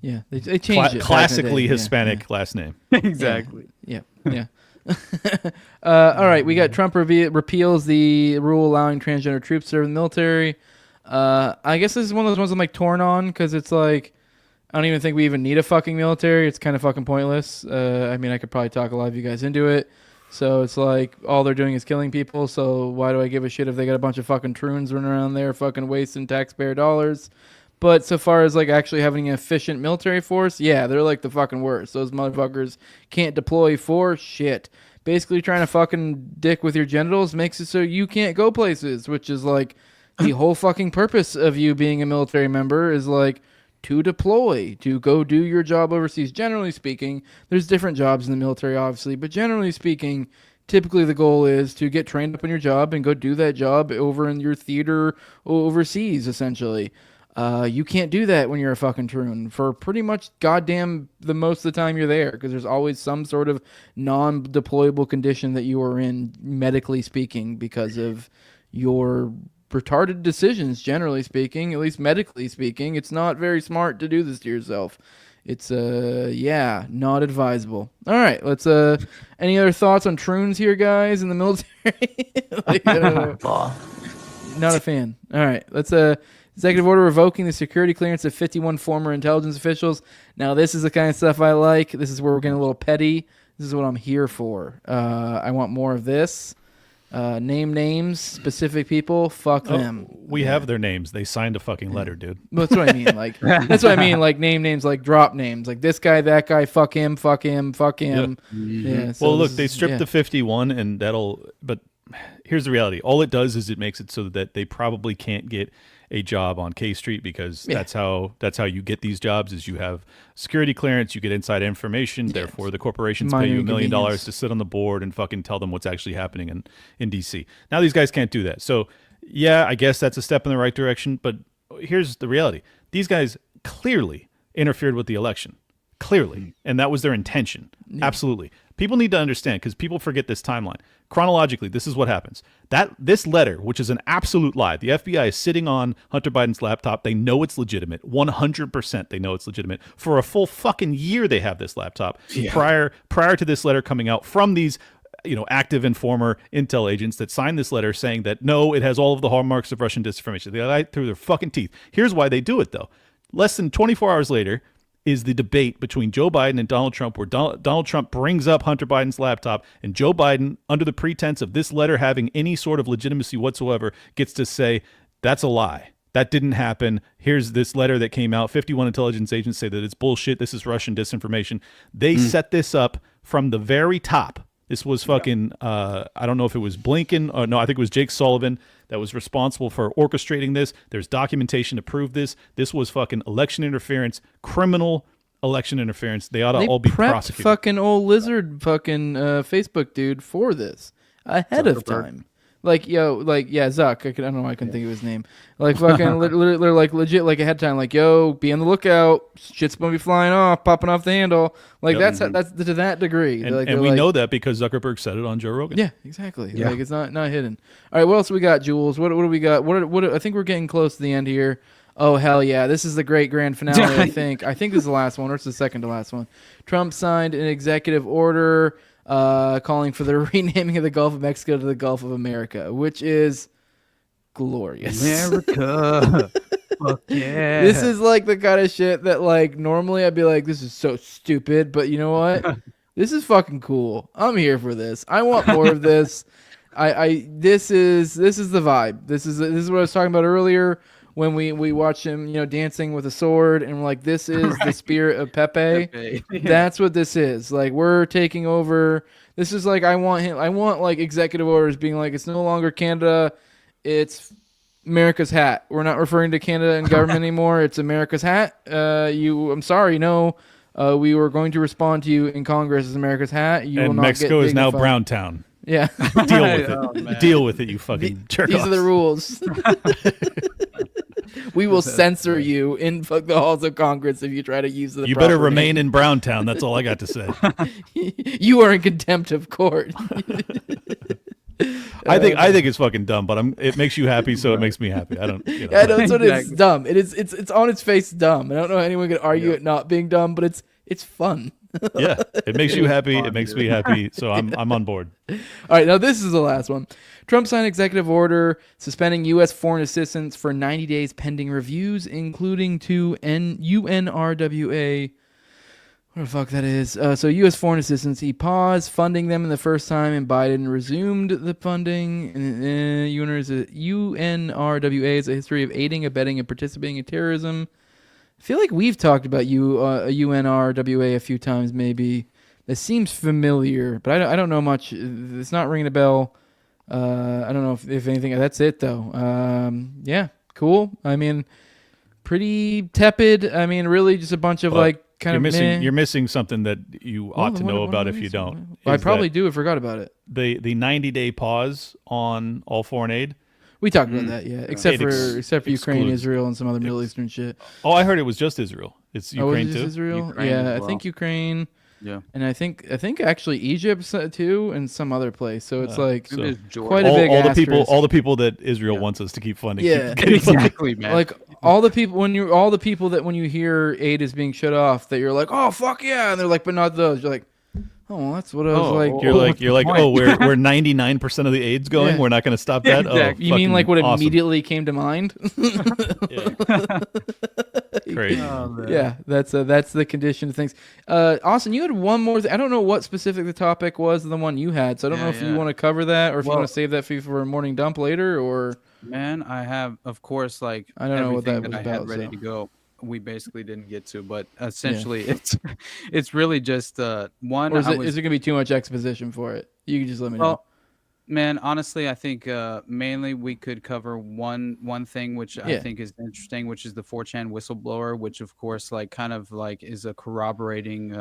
they changed it. Classically Hispanic last name. Exactly. Yeah. All right, we got Trump repeals the rule allowing transgender troops to serve in the military. I guess this is one of those ones I'm like torn on, because it's like I don't even think we even need a fucking military. It's kind of fucking pointless. I mean, I could probably talk a lot of you guys into it. So it's like all they're doing is killing people. So why do I give a shit if they got a bunch of fucking troons running around there fucking wasting taxpayer dollars? But so far as like actually having an efficient military force, yeah, they're like the fucking worst. Those motherfuckers can't deploy for shit. Basically trying to fucking dick with your genitals makes it so you can't go places, which is like the whole fucking purpose of you being a military member is like to deploy, to go do your job overseas. Generally speaking, there's different jobs in the military, obviously, but generally speaking, typically the goal is to get trained up in your job and go do that job over in your theater overseas, essentially. You can't do that when you're a fucking troon for pretty much goddamn the most of the time you're there, because there's always some sort of non-deployable condition that you are in, medically speaking, because of your retarded decisions, generally speaking, at least medically speaking. It's not very smart to do this to yourself. It's not advisable. All right, let's any other thoughts on troons here, guys, in the military? Not a fan. All right, let's executive order revoking the security clearance of 51 former intelligence officials. Now, this is the kind of stuff I like. This is where we're getting a little petty. This is what I'm here for. I want more of this. Name names, specific people, fuck them. We have their names. They signed a fucking letter, dude. That's what I mean. Like that's what I mean. Like name names, like drop names. Like this guy, that guy, fuck him, fuck him, fuck him. Yeah. So well, look, they stripped the 51, and but here's the reality. All it does is it makes it so that they probably can't get a job on K Street, because that's how you get these jobs, is you have security clearance, you get inside information, therefore the corporations pay you $1 million to sit on the board and fucking tell them what's actually happening in DC. Now these guys can't do that. So yeah, I guess that's a step in the right direction, but here's the reality. These guys clearly interfered with the election. Clearly. And that was their intention. Yeah. Absolutely. People need to understand, because people forget this timeline. Chronologically, this is what happens. This letter, which is an absolute lie, the FBI is sitting on Hunter Biden's laptop. They know it's legitimate. 100% they know it's legitimate. For a full fucking year they have this laptop prior to this letter coming out from these active and former intel agents that signed this letter saying that, no, it has all of the hallmarks of Russian disinformation. They lie through their fucking teeth. Here's why they do it, though. Less than 24 hours later is the debate between Joe Biden and Donald Trump, where Donald Trump brings up Hunter Biden's laptop, and Joe Biden, under the pretense of this letter having any sort of legitimacy whatsoever, gets to say, that's a lie. That didn't happen. Here's this letter that came out. 51 intelligence agents say that it's bullshit. This is Russian disinformation. They set this up from the very top. This was fucking, I don't know if it was Blinken, or no, I think it was Jake Sullivan that was responsible for orchestrating this. There's documentation to prove this. This was fucking election interference, criminal election interference. They ought to all be prosecuted. Fucking old lizard fucking Facebook dude for this ahead of time. Like, Zuck. I don't know why I couldn't think of his name. Like, fucking, literally, like, legit, like, ahead of time. Like, yo, be on the lookout. Shit's gonna be flying off, popping off the handle. Like, that's to that degree. And we know that because Zuckerberg said it on Joe Rogan. Yeah, exactly. Yeah. Like, it's not hidden. All right, what else we got, Jules? What do we got? What? I think we're getting close to the end here. Oh, hell yeah. This is the great grand finale, I think. I think this is the last one, or it's the second to last one. Trump signed an executive order calling for the renaming of the Gulf of Mexico to the Gulf of America, which is glorious. America. Fuck yeah. This is like the kind of shit that, like, normally I'd be like, this is so stupid, but you know what? This is fucking cool. I'm here for this. I want more of this. This is the vibe. This is what I was talking about earlier when we watch him, dancing with a sword, and we're like, this is the spirit of Pepe. That's what this is. Like, we're taking over. This is like, I want like executive orders being like, it's no longer Canada, it's America's hat. We're not referring to Canada and government anymore. It's America's hat. I'm sorry, no. We were going to respond to you in Congress as America's hat. You will not Mexico get is now dignified. Browntown. Yeah. Deal with it. Deal with it, you fucking jerk These are the rules. We will censor you in the halls of Congress if you try to use the. You better remain in Browntown. That's all I got to say. You are in contempt of court. I think it's fucking dumb, but it makes you happy, so it makes me happy. I don't. Yeah, no, that's what it's dumb. It's on its face dumb. I don't know how anyone could argue it not being dumb, but it's fun. Yeah, it makes you happy. It makes me happy. So I'm on board. All right, now this is the last one. Trump signed executive order suspending U.S. foreign assistance for 90 days pending reviews, including to UNRWA. What the fuck that is? So U.S. foreign assistance, he paused funding them in the first time, and Biden resumed the funding. UNRWA is a history of aiding, abetting, and participating in terrorism. I feel like we've talked about UNRWA a few times, maybe. It seems familiar, but I don't know much. It's not ringing a bell. I don't know if anything. That's it, though. Yeah, cool. I mean, pretty tepid. I mean, really just a bunch of you're missing something that you ought to know about if you don't. I probably do. I forgot about it. The 90-day pause on all foreign aid. We talked about that, yeah. Except for Ukraine, Israel, and some other Middle Eastern shit. Oh, I heard it was just Israel. It's Ukraine too. Israel? Ukraine as well. I think Ukraine. Yeah. And I think actually Egypt too, and some other place. So it's quite a big asterisk. All the people that Israel wants us to keep funding. Yeah, exactly, man. Like all the people when you hear aid is being shut off, that you're like, oh fuck yeah, and they're like, but not those. You're like, oh, that's what I was like. You're like, oh, we're 99% of the aid's going. Yeah. We're not going to stop that. Exactly. You mean like what immediately came to mind? Crazy. Yeah, that's the condition of things. Austin, you had one more. I don't know what specific the topic was, the one you had. So I don't know if you want to cover that, or if you want to save that for a morning dump later, or. Man, I have, of course, like I don't know what that was I had ready to go. We basically didn't get to, but essentially it's really just one. Or is it going to be too much exposition for it? You can just let me know. Man, honestly, I think mainly we could cover one thing, which I Yeah. think is interesting, which is the 4chan whistleblower, which of course, like, kind of like is a corroborating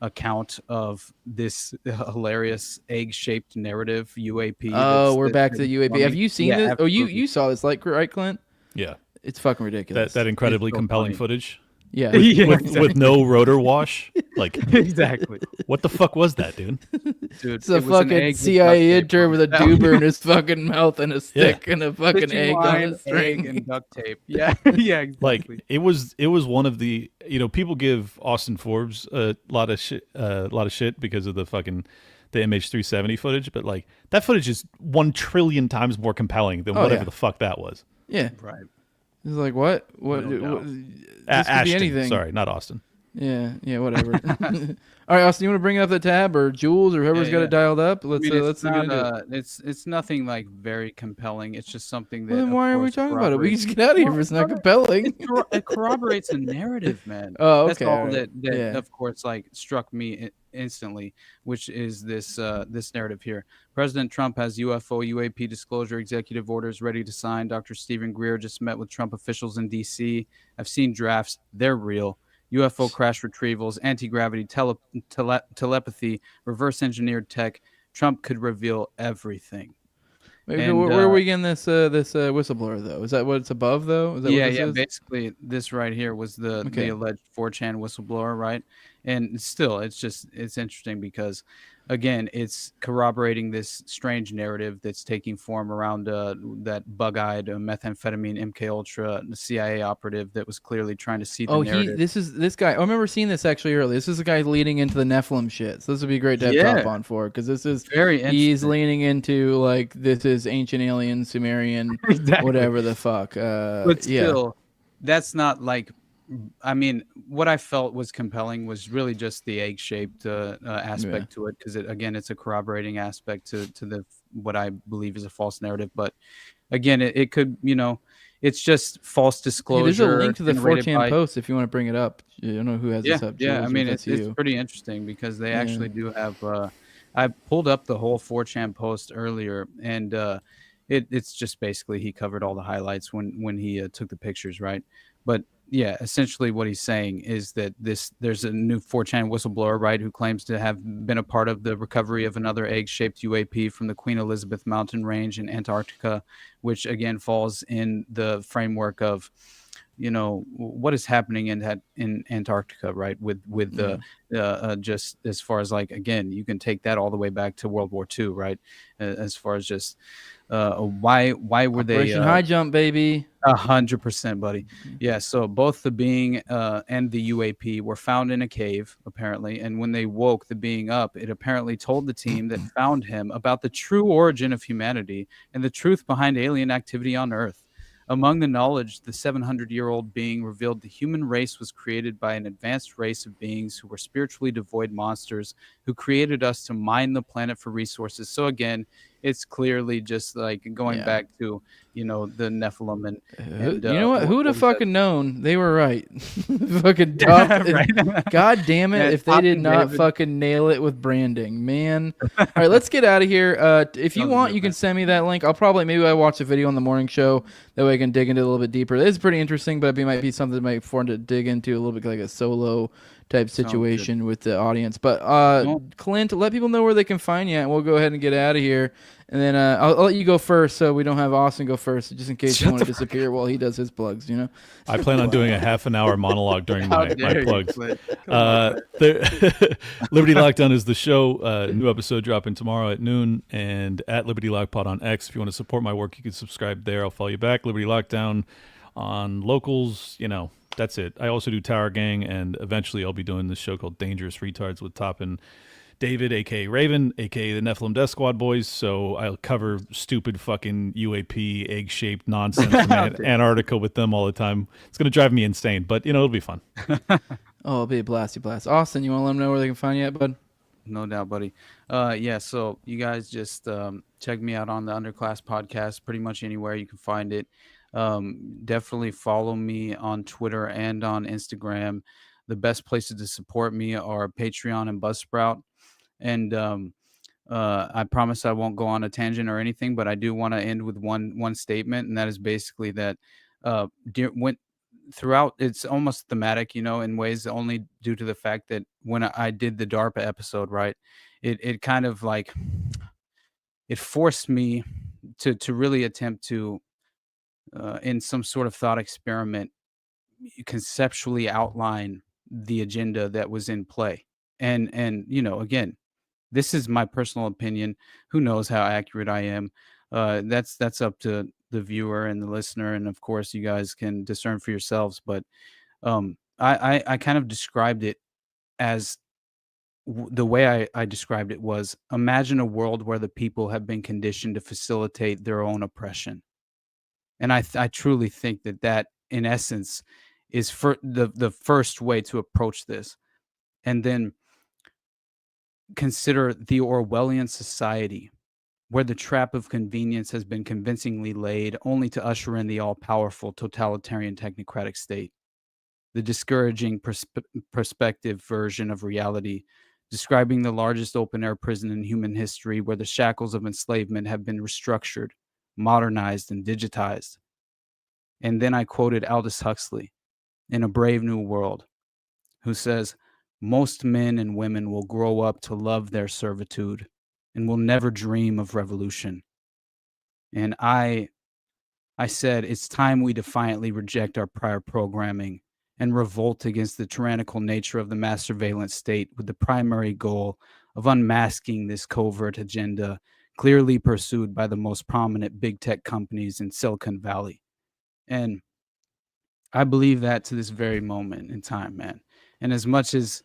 account of this hilarious egg-shaped narrative UAP. Oh, we're back to the UAP. Have you seen this? Oh, absolutely. you saw this, like, right, Clint? Yeah. It's fucking ridiculous. That incredibly It's so compelling funny. footage. Yeah. With no rotor wash. Like, Exactly. what the fuck was that, dude? Dude, It's a fucking CIA intern with a doober in his fucking mouth and a stick and a fucking egg on a string and duct tape. Yeah, yeah, exactly. Like, it was one of the, people give Austin Forbes a lot of shit because of the MH370 footage, but like that footage is 1 trillion times more compelling than whatever the fuck that was. Yeah. Right. It's like, what? This could be anything. Sorry, not Austin. Yeah, whatever. All right, Austin, you want to bring up the tab, or Jules, or whoever's got it dialed up? Let's get into it. It's nothing like very compelling. It's just something that. Well, then why are we talking about it? We can just get out of here if it's not compelling. It corroborates a narrative, man. Oh, okay. That's all that Yeah. of course, like, struck me instantly, which is this narrative here. President Trump has UFO UAP disclosure executive orders ready to sign. Dr. Stephen Greer just met with Trump officials in D.C. I've seen drafts. They're real. UFO crash retrievals, anti-gravity telepathy, reverse engineered tech. Trump could reveal everything. Maybe, where are we getting this whistleblower, though? Is that what it's above, though? Is that what this is? Basically, this right here was the alleged 4chan whistleblower, right? And still, it's interesting because, again, it's corroborating this strange narrative that's taking form around that bug-eyed methamphetamine MK Ultra CIA operative that was clearly trying to see the narrative. This guy. I remember seeing this actually earlier. This is the guy leading into the Nephilim shit. So this would be great to have Top on for, because this is very interesting. He's leaning into, like, this is ancient alien, Sumerian, whatever the fuck. But still, that's not like. I mean, what I felt was compelling was really just the egg-shaped aspect to it, because it's a corroborating aspect to the what I believe is a false narrative. But again, it could, it's just false disclosure. There's a link to the 4chan post if you want to bring it up. You don't know who has this up. Yeah, Jules, I mean, it's pretty interesting because they actually do have. I pulled up the whole 4chan post earlier, and it's just basically he covered all the highlights when he took the pictures, right? But yeah, essentially what he's saying is that there's a new 4chan whistleblower, right, who claims to have been a part of the recovery of another egg-shaped UAP from the Queen Elizabeth mountain range in Antarctica, which again falls in the framework of, what is happening in Antarctica, right? With the just as far as, like, again, you can take that all the way back to World War II, right? As far as just why were Operation High Jump, baby? 100%, buddy. Yeah. So both the being and the UAP were found in a cave, apparently, and when they woke the being up, it apparently told the team that found him about the true origin of humanity and the truth behind alien activity on Earth. Among the knowledge, the 700-year-old being revealed the human race was created by an advanced race of beings who were spiritually devoid monsters who created us to mine the planet for resources. So again, it's clearly just like going back to, the Nephilim and you know what? Who would have fucking known? They were right. Fucking top. Right. God damn it! If they did not fucking nail it with branding, man. All right, let's get out of here. If you want, you can send me that link. Maybe I watch a video on the morning show. That way I can dig into it a little bit deeper. It's pretty interesting, but it might be something that might fun to dig into a little bit, like a solo type situation with the audience. But Clint, let people know where they can find you, and we'll go ahead and get out of here. And then I'll let you go first, so we don't have Austin go first, just in case you want to disappear while he does his plugs. I plan on doing a half-an-hour monologue during my plugs. Liberty Lockdown is the show. New episode dropping tomorrow at noon, and at Liberty Lock Pod on X. If you want to support my work, you can subscribe there. I'll follow you back. Liberty Lockdown on locals. That's it. I also do Tower Gang, and eventually I'll be doing this show called Dangerous Retards with Top and David, a.k.a. Raven, a.k.a. the Nephilim Death Squad boys. So I'll cover stupid fucking UAP egg-shaped nonsense from Antarctica with them all the time. It's going to drive me insane, but, it'll be fun. It'll be a blasty blast. Austin, you want to let them know where they can find you at, bud? No doubt, buddy. So you guys just check me out on the Underclass podcast, pretty much anywhere you can find it. Definitely follow me on Twitter and on Instagram. The best places to support me are Patreon and Buzzsprout. And I promise I won't go on a tangent or anything, but I do want to end with one statement, and that is basically that throughout, it's almost thematic, in ways only due to the fact that when I did the DARPA episode, right, it kind of like it forced me to really attempt to in some sort of thought experiment conceptually outline the agenda that was in play. And again, this is my personal opinion. Who knows how accurate I am? That's up to the viewer and the listener, and of course you guys can discern for yourselves. But I kind of described it as the way I described it was, imagine a world where the people have been conditioned to facilitate their own oppression. And I truly think that in essence is for the first way to approach this. And then consider the Orwellian society, where the trap of convenience has been convincingly laid only to usher in the all-powerful totalitarian technocratic state. The discouraging perspective version of reality, describing the largest open-air prison in human history, where the shackles of enslavement have been restructured, modernized, and digitized. And then I quoted Aldous Huxley in A Brave New World, who says, most men and women will grow up to love their servitude and will never dream of revolution. And I said, it's time we defiantly reject our prior programming and revolt against the tyrannical nature of the mass surveillance state, with the primary goal of unmasking this covert agenda clearly pursued by the most prominent big tech companies in Silicon Valley. And I believe that to this very moment in time, man. And as much as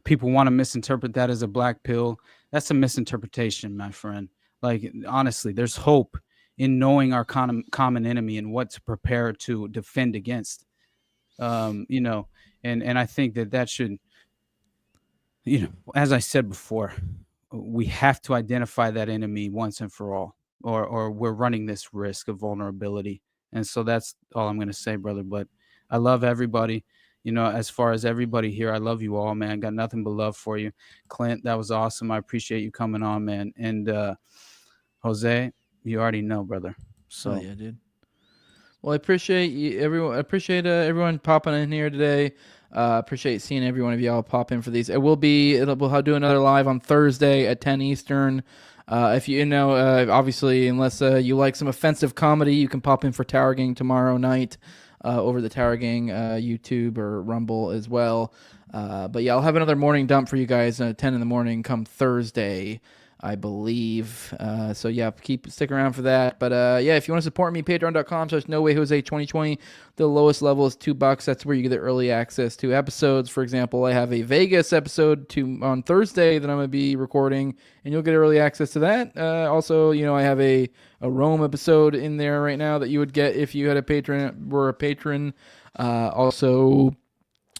people want to misinterpret that as a black pill, that's a misinterpretation, my friend. Like, honestly, there's hope in knowing our common enemy and what to prepare to defend against. And I think that should, as I said before, we have to identify that enemy once and for all, or we're running this risk of vulnerability. And so that's all I'm going to say, brother. But I love everybody. As far as everybody here, I love you all, man. Got nothing but love for you. Clint, that was awesome. I appreciate you coming on, man. And Jose, you already know, brother. So yeah, dude. Well, I appreciate you, everyone. I appreciate everyone popping in here today. Appreciate seeing every one of y'all pop in for these. We'll do another live on Thursday at 10 Eastern. If obviously, unless you like some offensive comedy, you can pop in for Tower Gang tomorrow night. Over the Tower Gang YouTube or Rumble as well. But yeah, I'll have another morning dump for you guys at 10 in the morning come Thursday, I believe. So yeah, stick around for that. But yeah, if you want to support me, patreon.com/NoWayJose2020. The lowest level is $2. That's where you get the early access to episodes. For example, I have a Vegas episode on Thursday that I'm going to be recording, and you'll get early access to that. Also, I have a Rome episode in there right now that you would get if you were a patron. Also,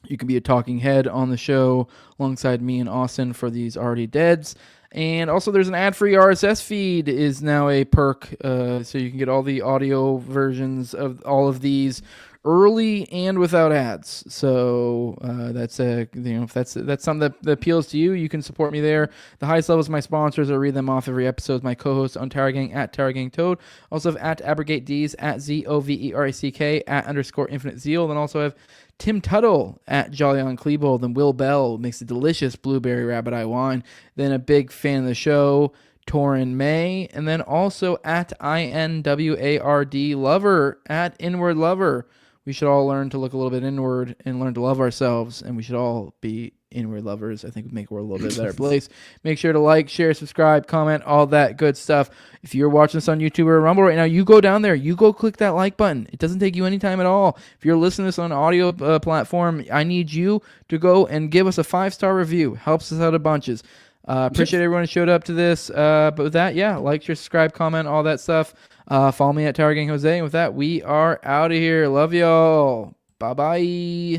you can be a talking head on the show alongside me and Austin for these Already Deads. And also there's an ad-free RSS feed is now a perk, so you can get all the audio versions of all of these early and without ads. So that's if that's something that appeals to you, you can support me there. The highest levels of my sponsors, I read them off every episode. My co-host on Tower Gang at Tower Gang Toad. Also have at Abrogate D's at ZOVERACK at _Infinite Zeal. Then also have Tim Tuttle at Jolly on Klebold, and Will Bell makes a delicious blueberry rabbit eye wine. Then a big fan of the show, Torin May, and then also at INWARD Lover at Inward Lover. We should all learn to look a little bit inward and learn to love ourselves, and we should all be inward lovers. I think we make the world a little bit better place. Make sure to like, share, subscribe, comment, all that good stuff. If you're watching this on YouTube or Rumble right now, you go down there, you go click that like button. It doesn't take you any time at all. If you're listening to this on an audio platform, I need you to go and give us a 5-star review. Helps us out a bunches. Appreciate everyone who showed up to this. But with that, yeah, like, share, subscribe, comment, all that stuff. Follow me at Tower Gang Jose. And with that, we are out of here. Love y'all. Bye-bye.